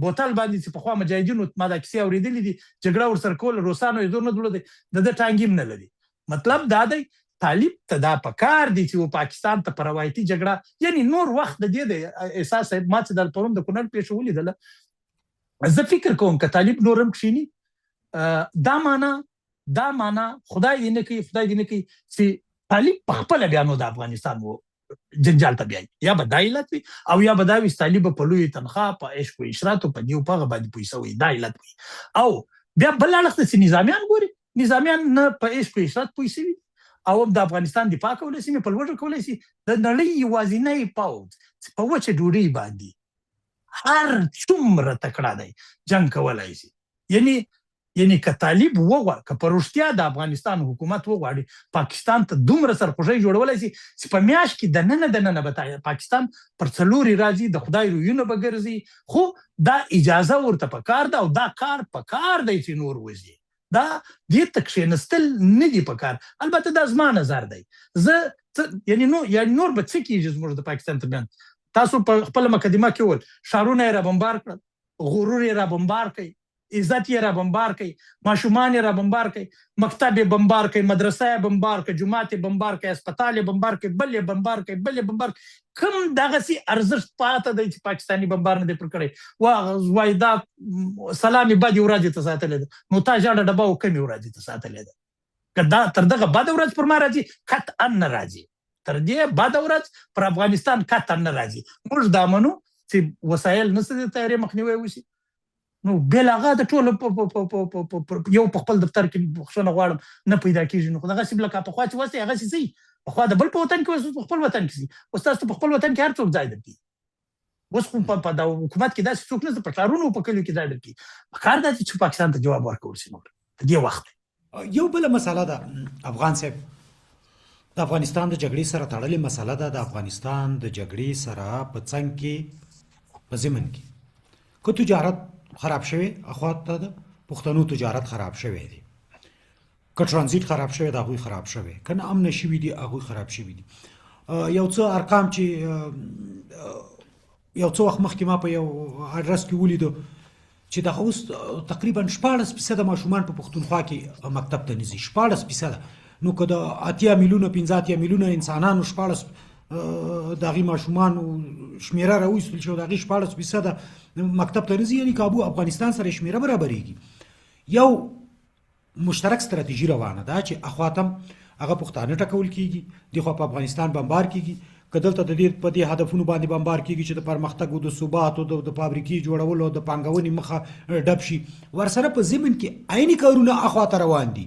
بوتل باندې چې پخوا مجاهدینو ما دا کیسې اورېدلې دي، جګړه ورسره کوله، روسانو یې زور نه درلودی، د ده ټانګ هم نه لري. مطلب دا دی طالب ته دا پکار دی چې و پاکستان ته په روایتي جګړه، یعنی نور وخت د دې د احساس صاحب ما چې د پرون د کونړ پیښه ولیدله، زه فکر کوم که طالب نور هم کښېني، دا معنا خدای دې نه کوي چې طالب پخپله بیا نو د افغانستان جنجال ته بیایي، یا به دا علت وي او یا به دا وي چې طالب په لویې تنخوا په عشق و عشراتو په دې په هغه باندې پوه شوی، دا علت وي. او بیا بل اړخ ته چې نظامیان ګوري، نظامیان نه په عشق و عشرات پوه شوي او هم د افغانستان دفاع کولی شي، په لوږه کولی شي. د نړۍ یوازینی پوځ چې په وچه ډوډۍ باندې هر څومره تکړه دی جنګ کولی شي. یعنی که طالب وغواړي، که په رښتیا د افغانستان حکومت وغواړي پاکستان ته دومره سرخوږی جوړولی شي چې په میاشت کې دننه به پاکستان پر څلوري راځي، د خدای رویونه به ګرځي. خو دا اجازه ورته پکار ده او دا کار پکار دی چې نور وځي. دا دې ته کښېنستل نه دي پکار. البته دا زما نظر دی. یعنی نور به څه کېږي زموږ د پاکستان ترمنځ؟ تاسو په خپله مقدمه کې وویل شارونه یې را بمبار کړل، غرور یې را بمبار کړئ، عزت یې را بمبار کړئ، ماشومان یې را بمبار کړئ، مکتب یې بمبار کړئ، مدرسه یې بمبار کړئ، جومات یې بمبار کړئ، هسپتال یې بمبار کړئ، بل یې بمبار کړئ، بل یې بمبار کړئ. کوم دغسې ارزښت پاته دی چې پاکستاني بمبار نه دی پر کړی؟ وایي دا سلامې بدې ورځې ته ساتلی ده، نو تا ژاړه ډبه و کمې ورځې ته ساتلی ده. که دا تر دغه بده ورځ پر ما راځي، قطعا نه راځي. تر دې بعد ورځ پر افغانستان قطعا نه راځي. موږ دا منو چې وسایل نشته د تیارې مخنیوی وشي. نو بل هغه د ټولو یو په خپل دفتر کې بخښنه غواړم نه پیدا کېږي. نو دغسې لکه پخوا چې وسې هغسې سي پخوا د بل په وطن کې اوس په خپل وطن کې سي. اوس تاسو په خپل وطن کې هر څوک ځای درکوي. اوس خو په د حکومت کې داسې څوک نشته، په ښارونو په کلیو کې ځای درکوي. پکار ده چې پاکستان ته جواب ورکول شي. نور د دې وخت یو بله مسله ده افغان صاحب، د افغانستان د جګړې سره تړلې مسله ده. د افغانستان د جګړې سره په څنګ کې په ضمن کې که تجارت خراب شوی، اخواته د پښتنو تجارت خراب شوی دی، که ترانزیت خراب شوی د هغوی خراب شوی، که نه امن شوي دي هغوی خراب شوي دي. یو څه ارقام چې یو څه وخت مخکې ما په یو اډرس کې ولیدو چې دغه اوس تقریبا 14% ماشومان په پښتونخوا کې مکتب ته نه ځي. 14%. نو که د 8 میلیونه 15 میلیونه انسانانو 14 د هغې ماشومانو شمېره راویستل شي او د هغې 14% مکتب ته نه ځي، یعنې کابو افغانستان سره شمېره برابرېږي. یو مشترک ستراتیژي روانه ده چې اخواتم هغه پښتانه ټکول کېږي، دخوا په افغانستان بمبار کېږي. که دلته د دې په دې هدفونو باندې بمبار کېږي چې د پرمختګ او د ثبات او د فابریکې جوړولو او د پانګونې مخه ډب شي، ورسره په ضمن کې عیني کارونه اخواته روان دي،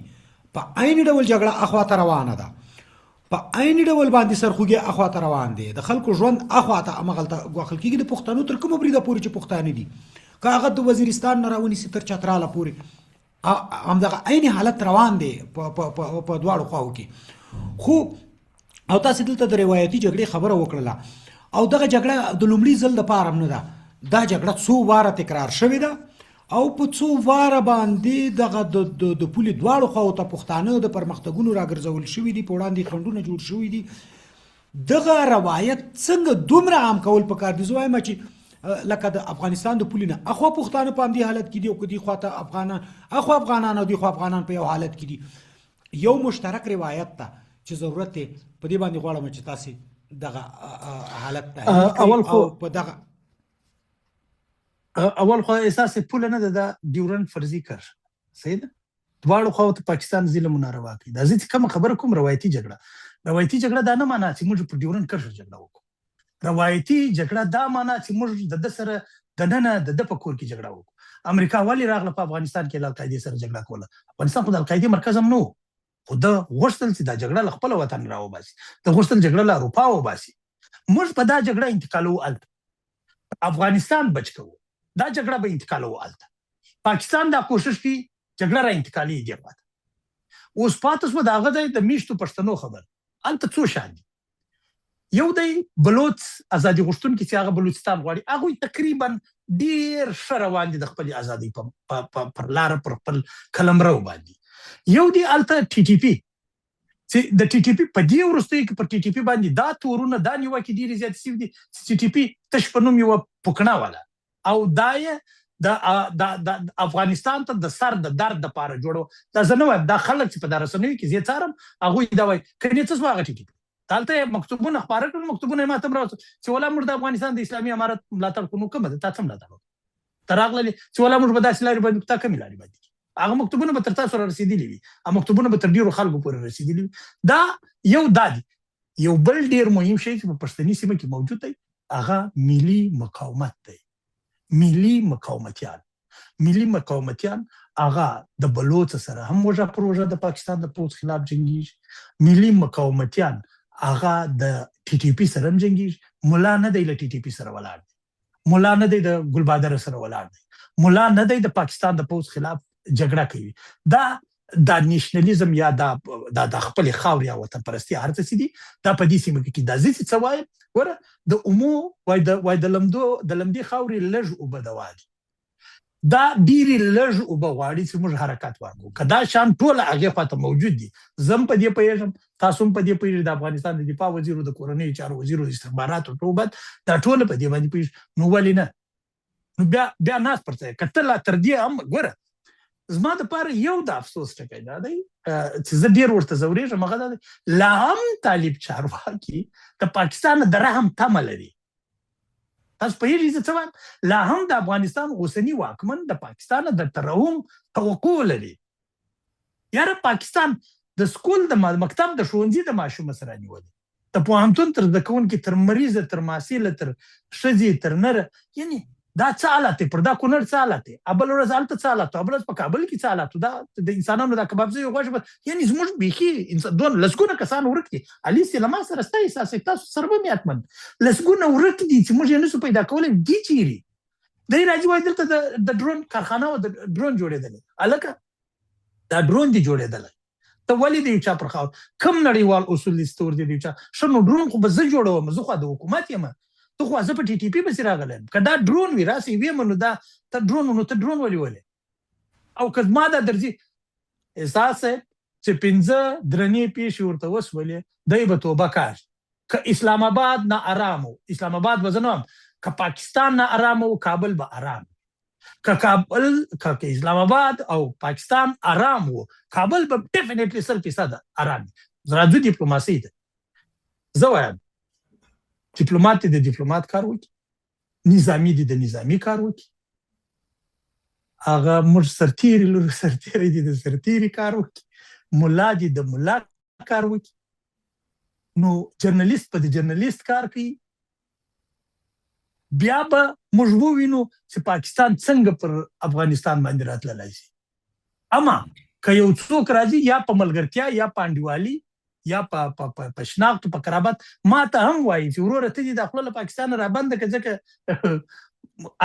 په عیني ډول جګړه اخواته روانه ده، په عیني ډول باندې سرخوږی اخواته روان دی، د خلکو ژوند اخواته همغلته ګواښل کېږي. د پښتنو تر کومه بریده پورې چې پښتانه دي، که هغه د وزیرستان نه راونیسي تر چتراله پورې همدغه عیني حالت روان دی په دواړو خواو کې. خو او تاسې دلته د روایتي جګړې خبره وکړله، او دغه جګړه د لومړي ځل دپاره هم نه ده. دا جګړه څو واره تکرار شوې ده او په څو واره باندې دغه د پولې دواړو خواو ته پښتانه د پرمختګونو راګرځول شوي دي، په وړاندې خنډونه جوړ شوي دي. دغه روایت څنګه دومره عام کول پکار دي؟ زه وایم چې لکه د افغانستان د پولې نه اخوا پښتانه په همدې حالت کې دي، او که دې خواته افغانان اخوا افغانان او دې خوا افغانان په یو حالت کې دي. یو مشترک روایت ته چې ضرورت دی په دې باندې غواړم چې تاسې دغه حالت ته اول خو په دغه اول خو اساس پوله نه ده، د ډیورنډ فرضي کار صحیح ده. دواړو خواو ته پاکستان ظلم ناروا کوي. دا زه چې کومه خبره کوم روایتي جګړه دا نه معنا چې موږ په ډیورنډ کرښه جګړه وکړو. روایتي جګړه دا معنا چې موږ د سره د ننه د په کور کې جګړه وکړو. امریکا ولې راغله په افغانستان کې له القاعدې سره جګړه کوله؟ افغانستان خو د القاعدې مرکز هم نه و، خو ده غوښتل چې دا جګړه له خپل وطن راوباسي، ده غوښتل جګړه له اروپا وباسي. موږ په دا جګړه انتقالو هلته افغانستان بچ کوو، دا جګړه به انتقالو هلته. پاکستان دا کوشش کوي جګړه را انتقالي دی خواته. اوس پاتې شوه د هغه ځای د میشتو پښتنو خبر. هلته څو شان دي. یو دی بلوچ ازادي غوښتونکي چې هغه بلوچستان غواړي، هغوی تقریبا ډېر ښه روان دي د خپلې ازادۍ پر لاره پر خپل قلمرو باندې. یو دی هلته ټي ټي پي چې د ټي ټي پي په دې وروستیو کې پر ټي ټي پي باندې دا تورونه دا نیوکې ډېرې زیاتې شوي دي چې ټي ټي پي تش په نوم یوه پوکڼه وله، او دا یې د افغانستان ته د سر د درد دپاره جوړو. دا زه نه وایم، دا خلک چې په دا رسنیو کې زه څارم هغوی دا وایي که نه څه شوه هغه ټي ټي پي. هلته یې مکتوبونه خپاره کړل، مکتوبونه یې ما ته هم راوستل چې والله موږ د افغانستان د اسلامي امارت ملاتړ کوو. نو کومه ده؟ تا څه ملاتړ وکړو؟ ته راغللې چې والله موږ به داسې لارې باندې تا کومې لارې باندې هغه مکتوبونه به تر تاسو را رسېدلي وي، هغه مکتوبونه به تر ډېرو خلکو پورې رسېدلي وي. دا یو دا دی. یو بل ډېر مهم شی چې په پښتني سیمه کې موجود دی هغه ملي مقاومت دی. ملي مقاومتیان هغه د بلوچ سره هم وژه پر وژه د پاکستان د پوځ خلاف جنګیږي. ملي مقاومتیان هغه د ټي ټي پي سره هم جنګیږي. ملا نه دی له ټي ټي پي سره ولاړ دی، ملا نه دی د ګلبادر سره ولاړ دی، ملا نه دی د پاکستان د پوځ خلاف جګړه کوي. دا نیشنلیزم یا د خپل خاورې یا وطن پرستي هر څه دي دا په دې سیمه کې دا زه څه وایم ګوره د اومو وای د لمدې خاورې لږ اوبه دوا دي. دا ډېرې لږ اوبه غواړي چې موږ حرکت وکړو. که دا شان ټول هغې خواته موجود دي، زه هم په دې پوهېږم، تاسو هم په دې پوهېږئ، د افغانستان د دفاع وزیر او د کورنیو چارو وزیر او د استخباراتو ټوبت دا ټوله په دې باندې پوهېږي. نو ولې نه؟ نو بیا ناست پر ځای که ته لا تر دې هم ګوره زما دپاره یو د افسوس ټکی دا دی چې زه ډېر ورته ځورېږم، هغه دا دی لا هم طالب چارواکي د پاکستان د رحم تمه لري. تاسو پوهېږئ زه څه وایم؟ لا هم د افغانستان اوسني واکمن د پاکستان د ترحم توقع لري. یاره پاکستان د سکول د مکتب د ښوونځي د ماشومه سره نیولې، د پوهنتون تر زده کوونکي تر مریضه تر محصله تر ښځې تر نره یعنی دا څه حالت دی پر دا کونړ څه حالت دی بل ورځ هلته څه حالت و بل ورځ په کابل کې څه حالت و دا د انسانانو دا کبابزیو غوښه یعنی زموږ بیخي لسګونه کسان ورک دي علي سي له ما سره ستا احساس تاسو سره به مې حتمن لسګونه ورک دي چې موږ یې نسو پیدا کولی دي چیرې دی راځي وایي دلته د ډرون کارخانه وه د ډرون جوړېدلې هلکه دا ډرون دي جوړېدلی ته ولې د یو چا پر خاور کوم نړیوال اصول دي ستور دي د یو چا ښه نو ډرون خو به زه جوړوم زه خو د حکومت یم ته خو زه په ټي ټي پي پسې راغلی یم که دا ډرون وي راسې ویې نو دا ته ډرون نو ته ډرون ولې ولې او که زما دا درځي احساس صاحب چې 5 درنې پیښې ورته وسولې دی به توبه کار که اسلام آباد نه ارام و اسلام آباد به زه نه وم که پاکستان نه ارام و کابل به ارام که اسلام آباد او پاکستان ارام و کابل به ډیفینیټلی 100% ارام راځو ډیپلوماسي ده زه وایم ډیپلومات دی د ډیپلومات کار وکړي نظامي دی د نظامي کار وکړي هغه موږ سرتیري لرو سرتیري دی د سرتیري کار وکړي ملا دی د ملا کار وکړي نو جرنالیست په د جرنالیست کار کوي بیا به موږ ووینو چې پاکستان څنګه پر افغانستان باندې راتللی شي اما که یو څوک راځي یا په ملګرتیا یا په انډیوالي یا په شناخت په قرابت ما ته هم وایي چې وروره ته دې دا خوله له پاکستان رابنده که ځکه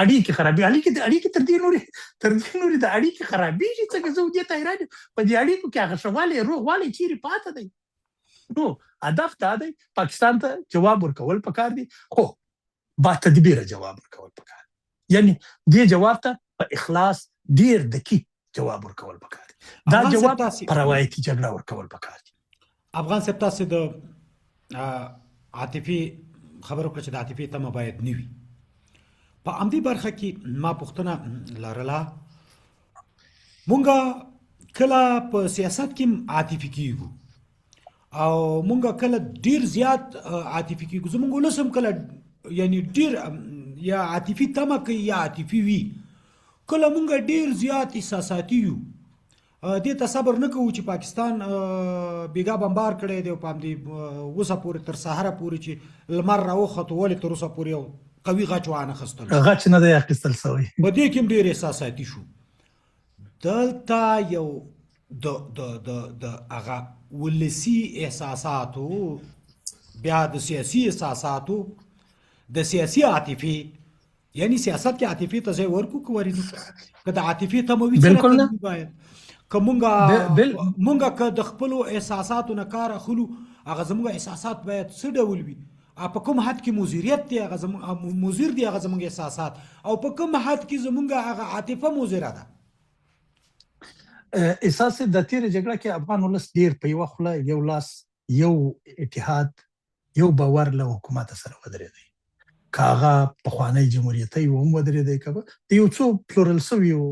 اړیکې خرابې اړیکې تر دې نورې د اړیکې خرابېږي څنګه زه دې ته حیران یم په دې اړیکو کې هغه ښه والی روغ والی چیرې پاته دی نو هدف دا دی پاکستان ته جواب ورکول پکار دي خو با تدبیره جواب ورکول پکار یعنی دې جواب ته په اخلاص ډېر دقیق جواب ورکول پکار دي دا جواب په روایتي جګړه ورکول پکار دي افغان صاحب تاسو د عاطفي خبرو کړه چې د عاطفي تمه باید نه وي په همدې برخه کې ما پوښتنه لرله مونږه کله په سیاست کې عاطفي کیږو او مونږه کله ډیر زیات عاطفي کیږو زمونږ ولس هم کله یعنی ډیر یا عاطفي تمه کوي یا عاطفي وي کله مونږه ډیر زیات احساساتي یو دې ته صبر نه کوو چې پاکستان بیګا بمبار کړی دی په همدې اوسه پورې تر سهاره پورې چې لمر راوخته ولې تر اوسه پورې یو قوي غچ وانخیستل غچ نه دی اخیستل سوی په دې کې هم ډېر احساساتي شو دلته یو د هغه ولسي احساساتو بیا د سیاسي احساساتو د سیاسي عاطفې یعنی سیاست کې عاطفې ته ځای ورکو که ورینو که د عاطفې تموي بالکل نه باید که مونږه که د خپلو احساساتو نه کار اخلو هغه زموږ احساسات باید څه ډول وي په کوم حد کې مدیریت دی هغه مضر دی هغه زموږ احساسات او په کوم حد کې زموږ هغه عاطفه مضره ده احساس د تیرې جګړه کې افغان ولس ډېر په یوه خوله یو لاس یو اتحاد یو باور له حکومت سره ودرېدی که هغه پخوانی جمهوریتي هم ودرېدی که د یو څو پلورل سویو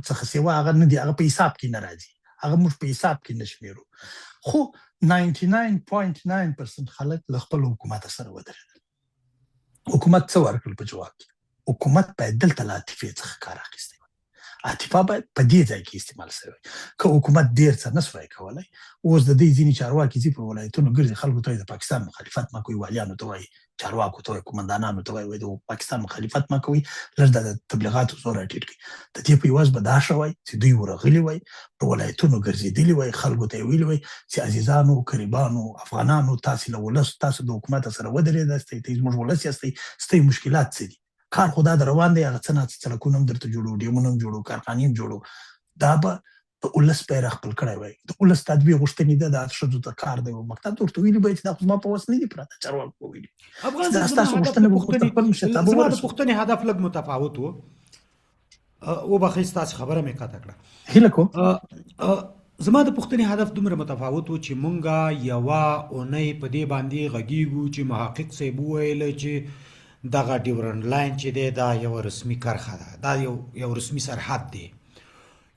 څخه سیوا هغه نه دي هغه په حساب کې نه راځي هغه موږ په حساب کې نه شمېرو خو 99.9% خلک له خپل حکومت سره ودرېدل حکومت څه ورکړل په جواب کې حکومت باید دلته له عاطفې څخه کار اخیستی عاطفه باید په دې ځای کې استعمال شوی که حکومت ډېر څه نه سوی کولی اوس د دې ځینې چارواکي ځي پر ولایتونو ګرځي خلکو ته د پاکستان مخالفت مه کوئ والیانو ته وایي چارواکو ته وایي قومندانانو ته وایي د پاکستان مخالفت مه کوئ لږ د تبلیغاتو زور راټیټ کړي د دې په عوض به دا شوی چې دوی ورغلي وای پر ولایتونو ګرځېدلي وای خلکو ته یې ویلي وای چې عزیزانو قریبانو افغانانو تاسې له ولس تاسو د حکومت سره ودرېداستئ ته زموږ ولس یاستئ ستاسې مشکلات څه دي کار خو دا روان دی هغه څه نه سړکونه هم درته جوړو ډیمونه هم جوړو کارخانې هم جوړو دا به د ولس پیره خپل کړی وای د ولس تدبیر غوښتنې ده د ښځو ته کار دی او مکتب ته ورته ویلي به چې دا خو زما په وس نه دي پراته چارواکو به ویلي دا ستاسو غوښتنې به خپل مشرتابه زما د پوښتنې هدف لږ متفاوت و وبخښئ ستاسې خبره مې قطع کړه هیله کوم زما د پوښتنې هدف دومره متفاوت و چې مونږه یوه اونۍ په دې باندې غږیږو چې محقق صاحب وویله چې دغه ډیورنډ لاین چې دی دا یو رسمي کرښه ده دا یو رسمي سرحد دی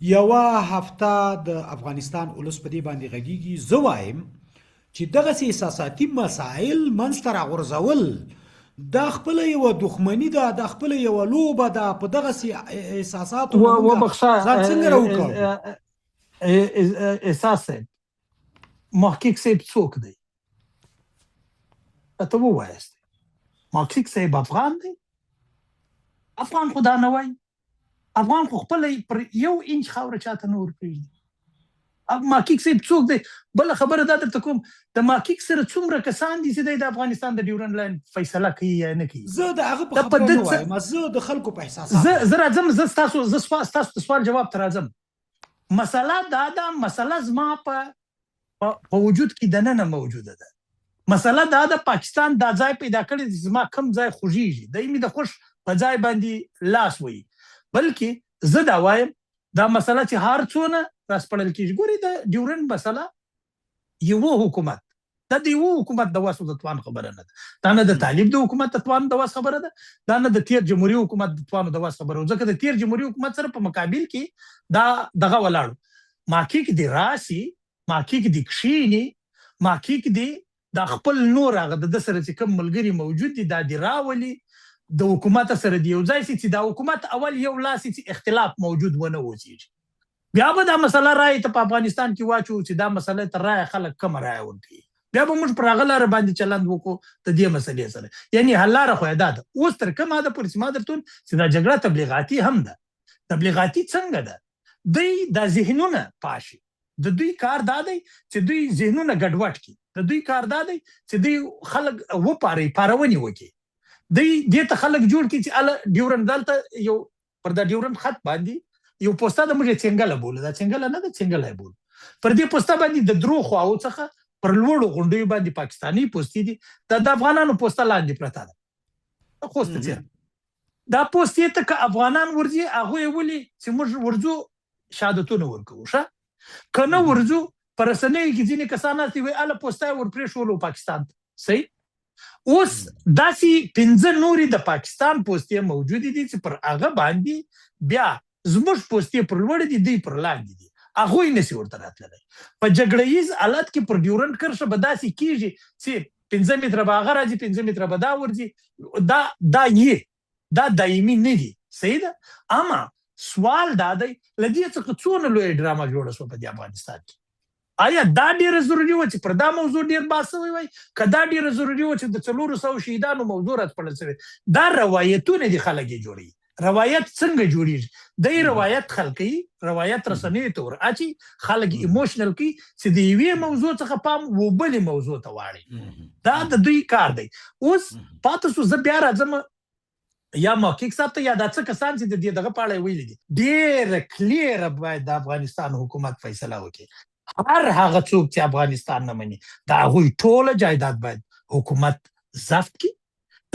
یوه هفته د افغانستان ولس په دې باندې غږیږي زه وایم چې دغسې احساساتي مسایل منځته راغورځول دا خپله یوه دښمني ده دا خپله یوه لوبه ده په دغسې احساساتو ځان څنګه راوکړو احساس صاحب محقق صاحب څوک دی ته ووایاست ماکسیک صاحب افغان دی؟ افغان خو دا نه وایي. افغان خو خپله پر 1 انچ خاوره چاته نه ورپرېږدي. ماکیک صاحب څوک دی؟ بله خبره دا درته کوم د ماکیک سره څومره کسان دي چې دی د افغانستان د ډیورنډ لاین فیصله کوي یا نه کوي. زه د هغه په خبره نه وایم، زه د خلکو په احساساتو زه راځم. زه ستاسو د سوال جواب ته راځم. مسله دا ده، مسله زما په وجود کې دننه موجوده ده. مسله دا ده پاکستان دا ځای پیدا کړی دی زما کم ځای خوږیږي، دی مې د خوش په ځای باندې لاس وایي. بلکې زه دا وایم دا مسله چې هر څونه راسپړل کېږي، ګورې د ډیورنډ مسله یوه حکومت، دا د یوه حکومت د وس د توان خبره نه ده، دا نه د طالب د حکومت د توان د وس خبره ده، دا نه د تیر جمهوري حکومت د توان د وس خبره ده. ځکه د تیر جمهوري حکومت سره په مقابل کې دا دغه ولاړو ماکیک دی راسي، ماکیک دی کښینی، ماکیک دی د خپل نور هغه د سره چې کوم ملګري موجود دي دا دی راولي د حکومت سره دی یو ځای چې دا حکومت اول یو لاس چې اختلاف موجود ونه اوسېږي. بیا به دا مسله رایې ته په افغانستان کې واچو چې دا مسله ته رایه خلک کمه رایه ورکوي، بیا به موږ پر هغه لاره باندې چلند وکړو د دې مسلې سره. یعنې حل لاره خو یې دا ده. اوس تر کومه حده پورې چې ما درته وویل چې دا جګړه تبلیغاتي هم ده. تبلیغاتي څنګه ده؟ دوی دا ذهنونه پاشي، د دوی کار دا دی چې دوی ذهنونه ګډوډ کړي، د دوی کار دا دی چې دوی خلک وپاري، پارونې وکړي. دوی دې ته خلک جوړ کړي چې اله ډیورنډ دلته یو پر دا ډیورنډ خط باندې یو پوسټه د موږ څنګه بوله، دا څنګه نه ده، څنګه بوله. پر دې پوسټه باندې د درو خواو څخه پر لوړو غونډیو باندې پاکستاني پوسټې دي، د افغانانو پوسټه لاندې پرته ده. خوست څه دا پوسټې ته که افغانان ورځي هغوی ولي چې موږ ورځو شهادتونه ورکوو ښه، که نه ورځو په رسنیو کې ځینې کسان ناست دي وایي اله پوسټه یې ورپرېښولو پاکستان ته. صحیح. اوس داسې 5 نورې د پاکستان پوسټې موجودې دي چې پر هغه باندې بیا زموږ پوسټې پر لوړې دي، دوی پر لاندې دي، هغوی نشي ورته راتللی. په جګړه ییز حالت کې پر ډیورنډ کرښه به داسې کېږي چې 5 متره به هغه راځي، 5 متره به دا ورځي، دا دایمي نه دي. صحیح ده. اما سوال دا دی له دې څخه څونه لویه ډرامه جوړه شوه په دې افغانستان کې. آیا دا ډیره ضروري وه چې پر دا موضوع ډیر بحث شوی وای؟ که دا ډیره ضروري وه چې د 400 شهیدانو موضوع راسپړل شوی؟ دا روایتونه دي خلک یې جوړوي. روایت څنګه جوړیږي؟ دی روایت خلقوي، روایت رسنیو ته ور اچي، خلک ایموشنل کوي چې د یوې موضوع څخه پام و بلې موضوع ته واړي. دا د دوی کار دی. اوس پاته سو، زه بیا راځم یا محقق صاحب ته یا دا څه کسان چې د دې دغه په اړه ویلي دي، ډېره کلیره باید د افغانستان حکومت فیصله وکړي. هر هغه څوک چې افغانستان نه مني د هغوی ټوله جایداد باید حکومت ضبط کړي،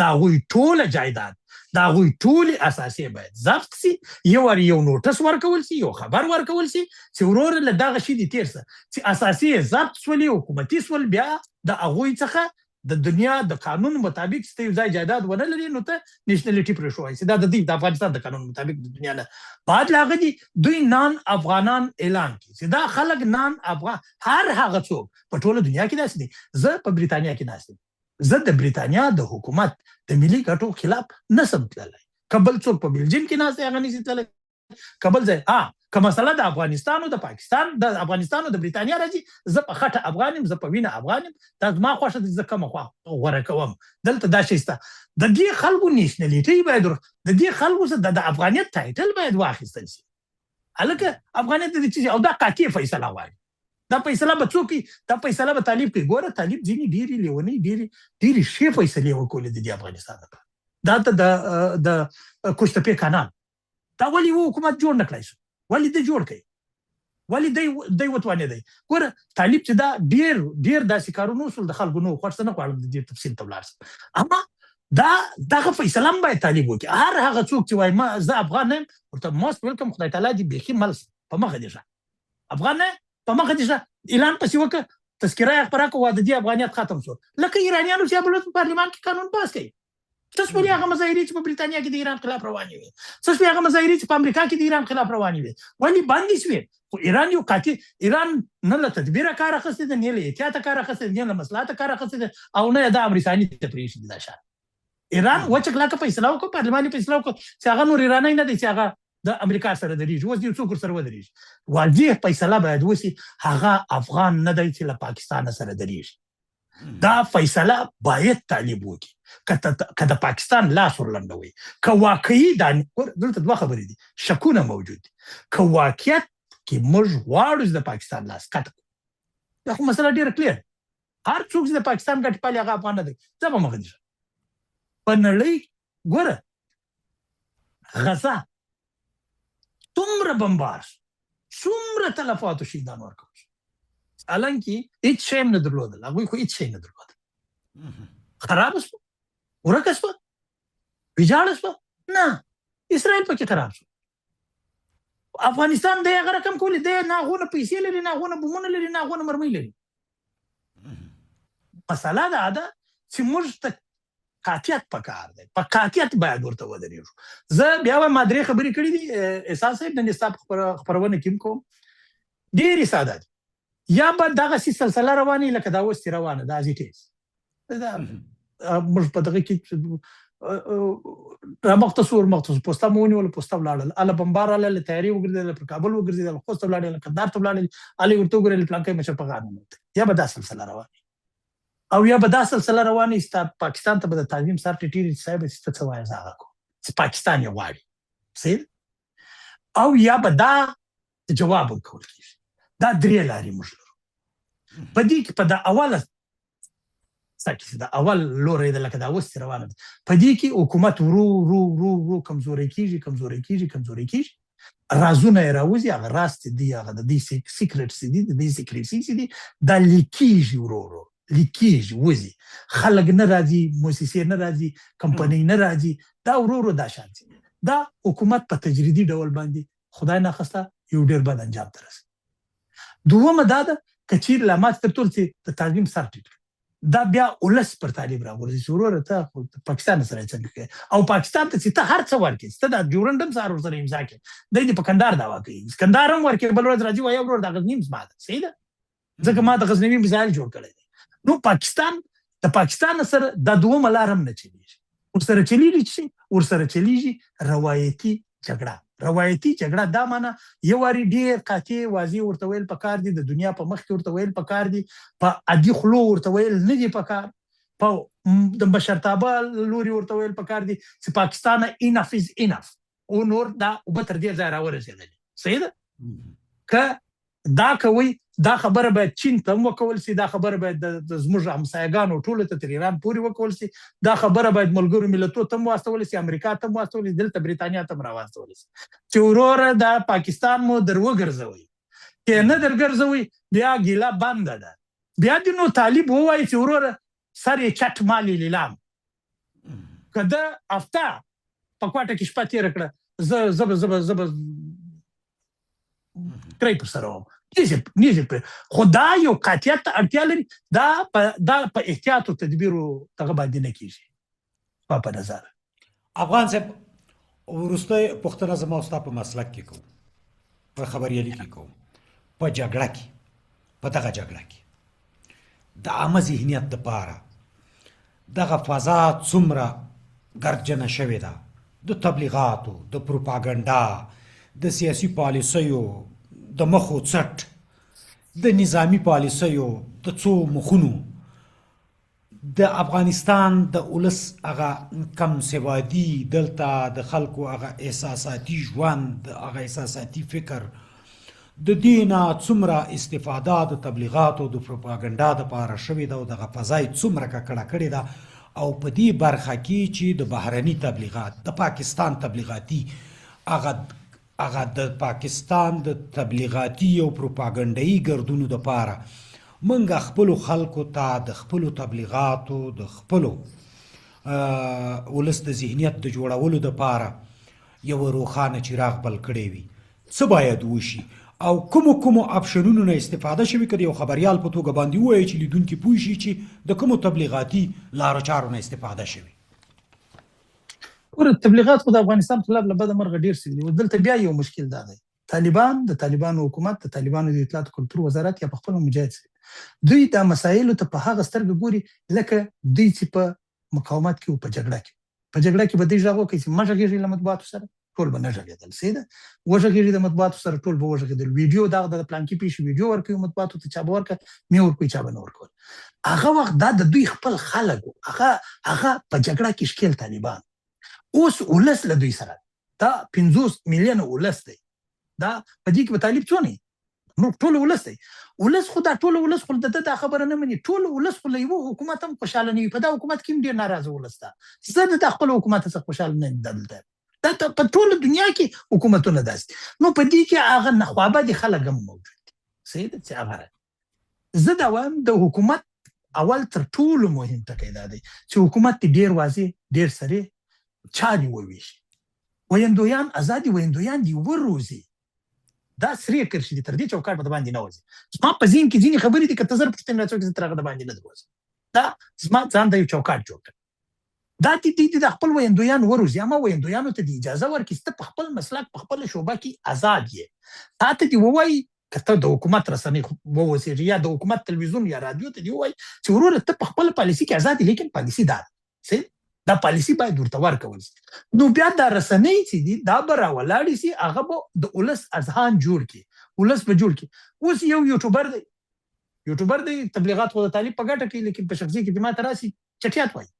د هغوی ټوله جایداد، د هغوی ټولې اساسې باید ضبط شي. یو نوټس ورکول شي، یو خبر ورکول شي چې وروره له دغه شي دې تېر شه چې اساسې یې ضبط شولې، حکومتي شول، بیا د هغوی څخه د دنیا د قانون مطابق چې ته یو ځای جایداد ونه لري نو ته نیشنلټي پرېښوی شي. دا د دوی د افغانستان د قانون مطابق د دنیا نه بعد له هغه دي دوی نان افغانان اعلان کړي چې دا خلک نان افغان. هر هغه څوک په ټوله دنیا کې داسې دي. زه په بریتانیا کې ناست یم، زه د بریتانیا د حکومت د ملي ګټو خلاف نسم تللی. که بل څوک په بلجیم کې ناست دی هغه نشي تللی، که بل ځای که مسله د افغانستان او د پاکستان د افغانستان او د بریتانیا راځي، زه په خټه افغان یم، زه په وینه افغان یم، دا زما خوښه ده، زه کومه خوا غوره کوم. دلته دا شی شته. د دې خلکو نیشنلټي باید د دې خلکو څخه د افغانیت ټایټل باید واخیستل شي. هلکه افغانیت د دې او دا قاطع فیصله غواړي. دا فیصله به څوک کوي؟ دا فیصله به طالب کوي. ګوره طالب ځینې ډېرې لیونۍ ډېرې ښې فیصلې وکړلې د دې افغانستان لپاره. دا د کوشتپې کانال دا ولې و حکومت جوړ نه کړی شو؟ ولې دی جوړ کړي؟ ولې دی وتوانېدی؟ ګوره طالب چې دا ډېر داسې کارونه وشول د خلکو نه خوښ، نه غواړم د دې تفصیل ته ولاړ شم. اما دغه فیصله هم باید طالب وکړي. هر هغه څوک چې وایي زه افغان نه یم، ورته موست ویلکم، خدای تعالی دې بیخي مل په مخه دې شه، افغان نه په مخه دې شه، اعلان پسې وکړه، تذکره یې خپره کړه، د دې افغانیت ختم شو. لکه ایرانیانو چې بل په پارلمان کې قانون پاس کړي. څه شول هغه مظاهرې چې په بریتانیا کې د ایران خلاف روانې وې؟ څه شول هغه مظاهرې چې په امریکا کې د ایران خلاف روانې وې؟ ولې بندې شوې؟ خو ایران یو قاطع، ایران نه له تدبیره کار اخیستی ده، نه له احتیاطه کار اخیستی ده، نه له مصلحته کار اخیستی ده، او نه یې دا امریکایاني ته پرېښي دي دا شیان. ایران وچه کلکه فیصله وکړه، پارلماني فیصله وکړه چې هغه نور ایرانی نه دی چې هغه د امریکا سره درېږي. اوس یو څوک ورسره ودرېږي. واضح فیصله باید وشي هغه افغان نه دی چې له پاکستان سره درېږي. دا فیصله باید طالب وکړي. که د پاکستان لاس ورلنډوي، که واقعي دلته دوه خبرې دي، شکونه موجود دي. که واقعیت کې موږ غواړو چې د پاکستان لاس قطع کړو، دا خو مسله ډېره کلیر. هر څوک چې د پاکستان ګټې پالي هغه افغان نه دی. ځه به مخه دي په نړۍ. ګوره غزه څومره بمبار شو، څومره تلفات و شهیدان ورکړل شو، حالانکې هېڅ شی هم نه درلودل. هغوی خو هېڅ شی نه درلودل. خرابه شوه، ورکه شوه، ویجاړه شوه. نه، اسرائیل پکې خراب شو. افغانستان دی هغه رقم کولی، دی نه هغونه پیسې لري، نه هغونه بمونه لري، نه هغونه مرمۍ لري. مسله دا ده چې موږ ته قاطعیت پکار دی، په قاطعیت باید ورته ودرېږو. زه بیا وایم ما 3 خبرې کړي دي احسان صاحب، نن ستا په خپرونه کې هم کوم. ډېرې ساده دي. یا به دغسې سلسله روانې لکه دا اوس چې روانه ده، as it is. موږ په دغه کې رامخته شو، ورمخته شو، پوسته مو ونیول، پوسته ولاړل، هله بمبار راغله، له طیارې وګرځېدل، پر کابل وګرځېدل، خوست ته ولاړل، کندهار ته ولاړل، هلې ورته وګورئ پلانکی مشر په غار ننوتی. یا به دا سلسله روانه او یا به دا سلسله روانه وي، ستا پاکستان ته به د تعظیم سر ټیټېږي چې صاحب چې ته څه وایې زه هغه کوم، چې پاکستان یې غواړي. صحیح. او یا به دا جواب ورکول کېږي. دا 3 لارې موږ لرو. په دې کې په دا اوله د اول لوری ده، لکه دا اوس چې روانه ده، په دې کې حکومت ورو ورو ورو ورو کمزوری کېږي. رازونه یې راوځي، هغه راز چې دي، هغه د دې سیکرټس دي، د دې سیکریسي چې دي، دا لیکېږي، ورو ورو لیکېږي، وځي. خلک نه راځي، موسسې نه راځي، کمپنۍ نه راځي، دا ورو ورو دا شان ځي. دا حکومت په تجریدي ډول باندې خدای ناخواسته یو ډېر بد انجام ته رسي. دومه دا ده که چیرې لا ماتې تر ټول چې د تعلیم سر ټیټ کړي، دا بیا ولس پر تعلیم راغورځي چې وروره ته پاکستان سره څنګه کوې، او پاکستان ته چې ته هر څه ورکړې، ته دا ډیورنډ هم سهار ورسره امضا کړې، دی دې په کندهار دعوا کوي، کندهار هم ورکړې، بل ورځ راځي وایي ورور دا غزني هم زما ده. صحیح ده، ځکه ما د غزنوي میزایل جوړ کړی دی. نو پاکستان د پاکستان سره دا دومه لار هم نه چلېږي. ورسره چلېږي چې ورسره چلېږي روایتي جګړه. روایتي جګړه دا معنی یو واري ډېر قاطع واضح ورته ویل پکار دي، د دنیا په مخ کې ورته ویل پکار دي، په عادي خلو ورته ویل نه دي پکار، په د مشرتابه لوري ورته ویل پکار دي چې پاکستان انف از انف، او نور دا اوبه تر دې ځای راورسېدلې. صحیح ده. که دا کوي، دا خبره باید چین ته هم وکول سي، دا خبره باید زموږ همسایګانو ټولو ته تر ایران پورې وکول سي، دا خبره باید ملګرو ملتونو ته هم واستول سي، امریکا ته هم واستول سي، دلته بریتانیا ته هم راواستول سي چې وروره دا پاکستان مو در وګرځوئ. که نه در ګرځوئ بیا ګیله بنده ده. بیا دې نو طالب ووایي چې وروره سر یې چټ مالي لیلام، که ده هفته په کوټه کې شپه تېره کړه، زه به کرۍ پر سره وم، نیزې پرې. خو دا یو قاطعیت ته اړتیا لري. دا په احتیاط او تدبیرو دغه باندې نه کېږي. په نظر افغان صاحب وروستی پوښتنه زما او ستا په مسلک کې کوم، په خبریالي کې کوم، په جګړه کې، په دغه جګړه کې د عامه ذهنیت دپاره دغه فضا څومره ګردجنه شوې ده، د تبلیغاتو، د پروپاګنډا، د سیاسي پالیسیو، د مخو څټ، د نظامی پالیسیو، د څو مخونو، د افغانستان د ولس هغه کم سوادي، دلته د خلکو هغه احساساتي ژوند، هغه احساساتي فکر، د دې نه څومره استفاده د تبلیغاتو د پروپاګنډا دپاره شوې ده، او دغه فضا یې څومره ککړه کړې ده. او په دې برخه کې چې د بهرني تبلیغات، د پاکستان تبلیغاتي هغه د پاکستان د تبلیغاتي او پروپاګنډایي ګردونو دپاره موږ خپلو خلکو ته د خپلو تبلیغاتو، د خپلو ولس د ذهنیت د جوړولو دپاره یو روښانه چراغ بل کړی وي، څه باید وشي او کومو اپشنونو نه استفاده شوي، که د یو خبریال په توګه باندې ووایي چې لیدونکي پوه شي چې د کومو تبلیغاتي لارو چارو نه استفاده شوي. تبلیغات خو د افغانستان خلاف له بده مرغه ډېر سوي دي. دلته بیا یو مشکل دا دی، طالبان، د طالبانو حکومت، د طالبانو د اطلاعات کلتور وزارت یا په خپله مجاهد سوي، دوی دا مسایلو ته په هغه سترګه ګوري لکه دوی چې په مقاومت کې و، په جګړه کې به دوی غږ وکړي چې مه غږېږئ له مطبوعاتو سره، ټول به نه غږېدل سیده وغږېږي د مطبوعاتو سره ټول به وغږېدل ویډیو دغه د پلانکي پیښې ویډیو ورکوي مطبوعاتو ته چا به ورکړه مې ورکوي چا به نه ورکول هغه وخت دا د دوی خپل خلک وو هغه په جګړه کې ښکېل طالبان اوس ولس له دوی سره دا 50 میلیونه ولس دی دا په دې کې به طالب څونه نو ټول ولس دی ولس خو دا ټول ولس خو د دا خبره نه مني ټول ولس خو له یو حکومت هم خوشاله نه وي په دا حکومت کې هم ډېر ناراضه ولس ده زه د خپل حکومت څخه خوشاله نه یم دلته دا په ټول دنیا کې حکومتونه داسې نو په دې کې هغه نخوابه خلک هم موجود دي صحیح ده چې هغه زه دا وایم د حکومت اول تر ټولو مهم ټکی دا دی چې حکومت ډېر واضح ډېر سریع چارې وویشي ویندویان ازادي ویندویان دي وروزي دا سریع کرشي دي تر دې چوکاټ په باندې نه وځي زما په ذهن کې ځینې خبرې دي که ته زر پوښتنې راڅوکې زه تر هغه د باندې نه وځم دا زما ځان ته یو چوکاټ جوړ کړ دا دي د خپل ویندویان وروزي اما ویندویانو ته د اجازه ورکړي چې ته په خپل مسلک په خپله شعبه کې ازاد یې تا ته دې ووایي که ته د حکومت رسنۍ ووسېږي یا د حکومت تلویزیون یا رادیو ته دې ووایي چې وروره ته په خپله پالیسي کې ازاد یې لیکن پالیسي دا ده دا پالیسي باید ورته ورکول شي نو بیا دا رسنۍ چې دي دا به راولاړې سي هغه به د ولس اذهان جوړ کړي ولس به جوړ کړي اوس یو یوټیوبر دی تبلیغات خو د طالب په ګټه کوي لیکن په شخصي کې دې ما ته راسي چټیات وایي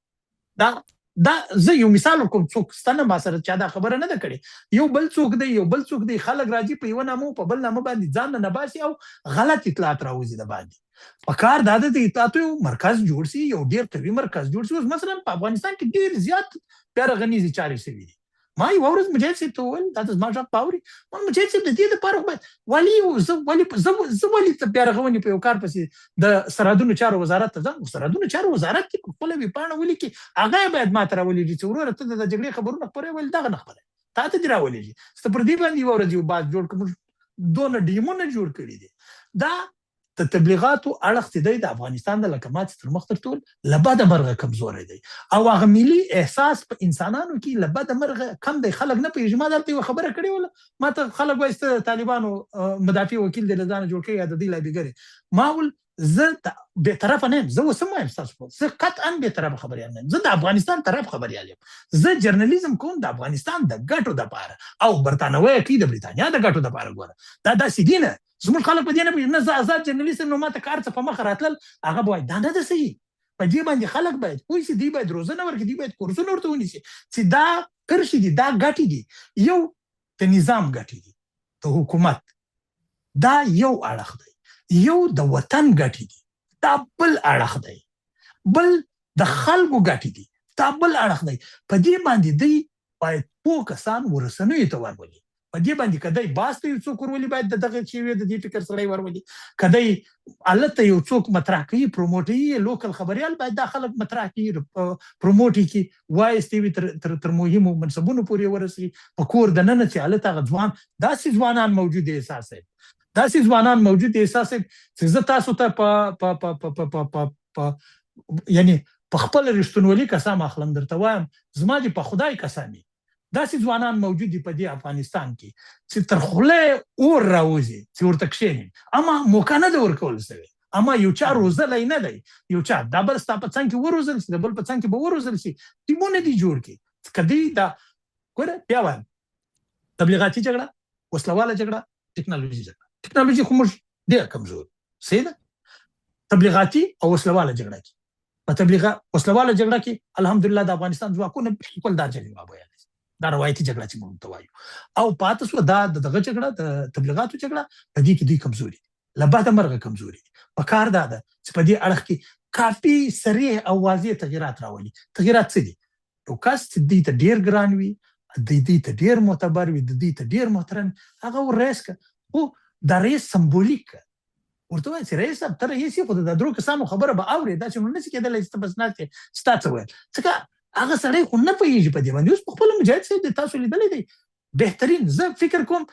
دا زه یو مثال کوم څوک ستنه ما سره چا دا خبره نه ده کړې یو بل څوک دی خلک راځي په یو نامه په بل نامه باندې ځان نه باسي او غلط اطلاعات راوځي د باندې په کار دا د اطلاعاتو یو مرکز جوړ شي یو ډېر قوي مرکز جوړ شي اوس مثلا په افغانستان کې ډېر زیات پیاره غنیزي چارې شوي دي ما یو ورځ مجاهد صاحب ته وویل دا د زما غږ باوري ما مجاهد صاحب د دې دپاره باید زه ولې ته بیا رغونې په یو کار پسې د سرحدونو چارو وزارت ته ځم سرحدونو چارو وزارت کې په خپله ویبپاڼه ولیکي هغه باید ما ته راولېږي چې وروره ته د جګړې خبرونه خپروې ویل دغه نه خپروې تا ته دې راولېږي سته پر دې باندې یوه ورځ یو بحث جوړ کړو موږ دونه ډیمونه جوړ کړي دي دا د تبلیغاتو اړخ چې دی د افغانستان د لکمات تر مخ تر ټول له بده مرغه کمزوری دی او هغه ملي احساس په انسانانو کې له بده مرغه کم دی خلک نه پوهېږي ما دلته یوه خبره کړې وله ما ته خلک وایي سته د طالبانو مدافع وکیل دی له ځانه جوړ کړی یا د دوی لابیګر ما ویل زه بېطرفه نه یم زه اوس هم وایم ستاسو زه قطعا بېطرفه خبریال نه یم زه د افغانستان طرف خبریال یم زه جرنالیزم کوم د افغانستان د ګټو دپاره او برطانویه کې د بریتانیا د ګټو دپاره ګوره دا داسې دي نه زموږ خلک په دې نه پوهېږي نه زه آزاد جرنالیست یم نو ما ته کار څه په مخه راتلل هغه به وایي دا نه ده صحیح په دې باندې خلک باید پوه شي دوی باید روزنه ورکړي دوی باید کورسونه ورته ونیسي چې دا کرښې دي دا ګټې دي یو د نظام ګټې دي د حکومت دا یو اړخ دی یو د وطن ګټې دي دا بل اړخ دی بل د خلکو ګټې دي دا بل اړخ دی په دې باندې دوی باید پوه کسان ورسنیو ته ورولي په دې باندې که دی باز ته یو څوک ورولي باید د دغه چې د دې فکر سړی ورولي که دی هلته یو څوک مطرح کوي پروموټوي لوکل خبریال باید دا خلک مطرح کوي پروموټ یې کړي وایستې وي تر مهمو منصبونو پورې ورسوي په کور دننه چې هلته هغه ځوان داسې ځوانان موجود دي احساس صاحب داسې ځوانان موجود دي احساس صاحب چې زه تاسو ته یعنې په خپله رښتونولي قسم اخلم درته وایم زما دې په خدای قسم داسې ځوانان موجود دي په دې افغانستان کې چې تر خوله اور راوځي چې ورته کښېني اما موقع نه ده ورکول شوې اما یو چا روزلی نه دی یو چا دا بل ستا په څنګ کې وروزل شي د بل په څنګ کې به وروزل شي ټیمونه دي جوړ کړي که دوی دا ګوره بیا وایم تبلیغاتي جګړه وسلواله جګړه ټکنالوژي جګړه ټکنالوژي خو موږ ډېر کمزور صحیح ده تبلیغاتي او وسلواله جګړه کې په وسلواله جګړه کې الحمدلله د افغانستان ځواکونه بالکل دا جګړه بیانوي دا روایتي جګړه چې موږ ته وایو او پاته سوه دا دغه جګړه د تبلیغاتو جګړه په دې کې دوی کمزوري دي له بده مرغه کمزوري دي په کار دا ده چې په دې اړخ کې کافي سریع او واضح تغیرات راولي تغیرات څه دي یو کس چې دوی ته ډېر ګران وي دوی ته ډېر معتبر وي دوی ته ډېر محترم هغه ورئیس که خو دا رئیس سمبولیک که ورته وایي چې رئیس صاحب ته رئیس یې خو د درو کسانو خبره به اورې دا چې نو نشي کېدلی چې ته بس ناست یې ستا څه ویل ځکه هغه سړی خو نه پوهېږي په دې باندې اوس په خپله مجاهد صاحب دی تاسو لیدلی دی بهترین زه فکر کوم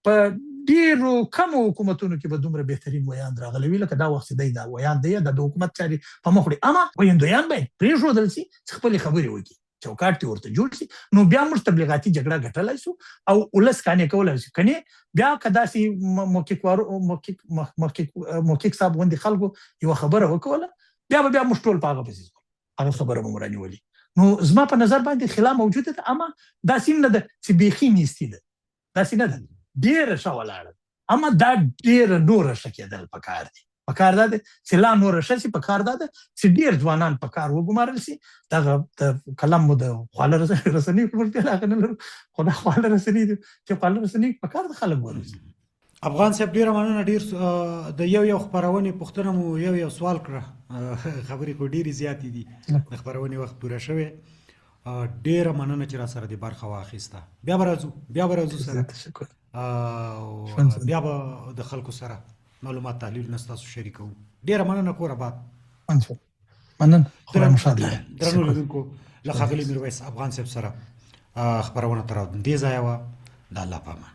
په ډېرو کمو حکومتونو کې به دومره بهترین ویاند راغلی وي لکه دا وخت چې دی دا ویاند دی د حکومت چارې په مخ وړي اما ویندویان باید پرېښودل شي چې خپلې خبرې وکړي چوکاټ یې ورته جوړ شي نو بیا موږ تبلیغاتي جګړه ګټلی شو او ولس قانع کولی شو کنې بیا که داسې محقق صاحب غوندې خلکو یوه خبره وکوله بیا موږ ټول په هغه پسې ځو هغه خبره به مو رانیولي نو زما په نظر باندې خلا موجوده ده، اما داسې نه ده چې بیخي نیستي ده، داسې نه ده، ډېره ښه ولاړه ده، اما دا ډېره نوره ښه کېدل پکار دي. پکار دا ده چې لا نوره ښه شي، پکار دا ده چې ډېر ځوانان په کار وګمارل شي. دغه د کلم مو د خواله رسنۍ په وړتیا لا نه لرو، خو دا خواله رسنۍ دي چې خواله رسنۍ په کار د خلک ورسي. افغان صاحب ډیره مننه. ډیر د یو خبرونې پوښتنه مو یو سوال کړه، خبرې خو ډیرې زیاتې دي، د خبرونې وخت پوره شوی. ډیره مننه چې را سره د برخه واخیسته. بیا به راځو سره، بیا به د خلکو سره معلومات تحلیل نستاسو شریکو. ډیره مننه. کور آباد. مننه. خورم شاد. درنو لیدونکو، له ښاغلي میرویس افغان صاحب سره خبرونه تر دې ځایه وه. د الله په امان.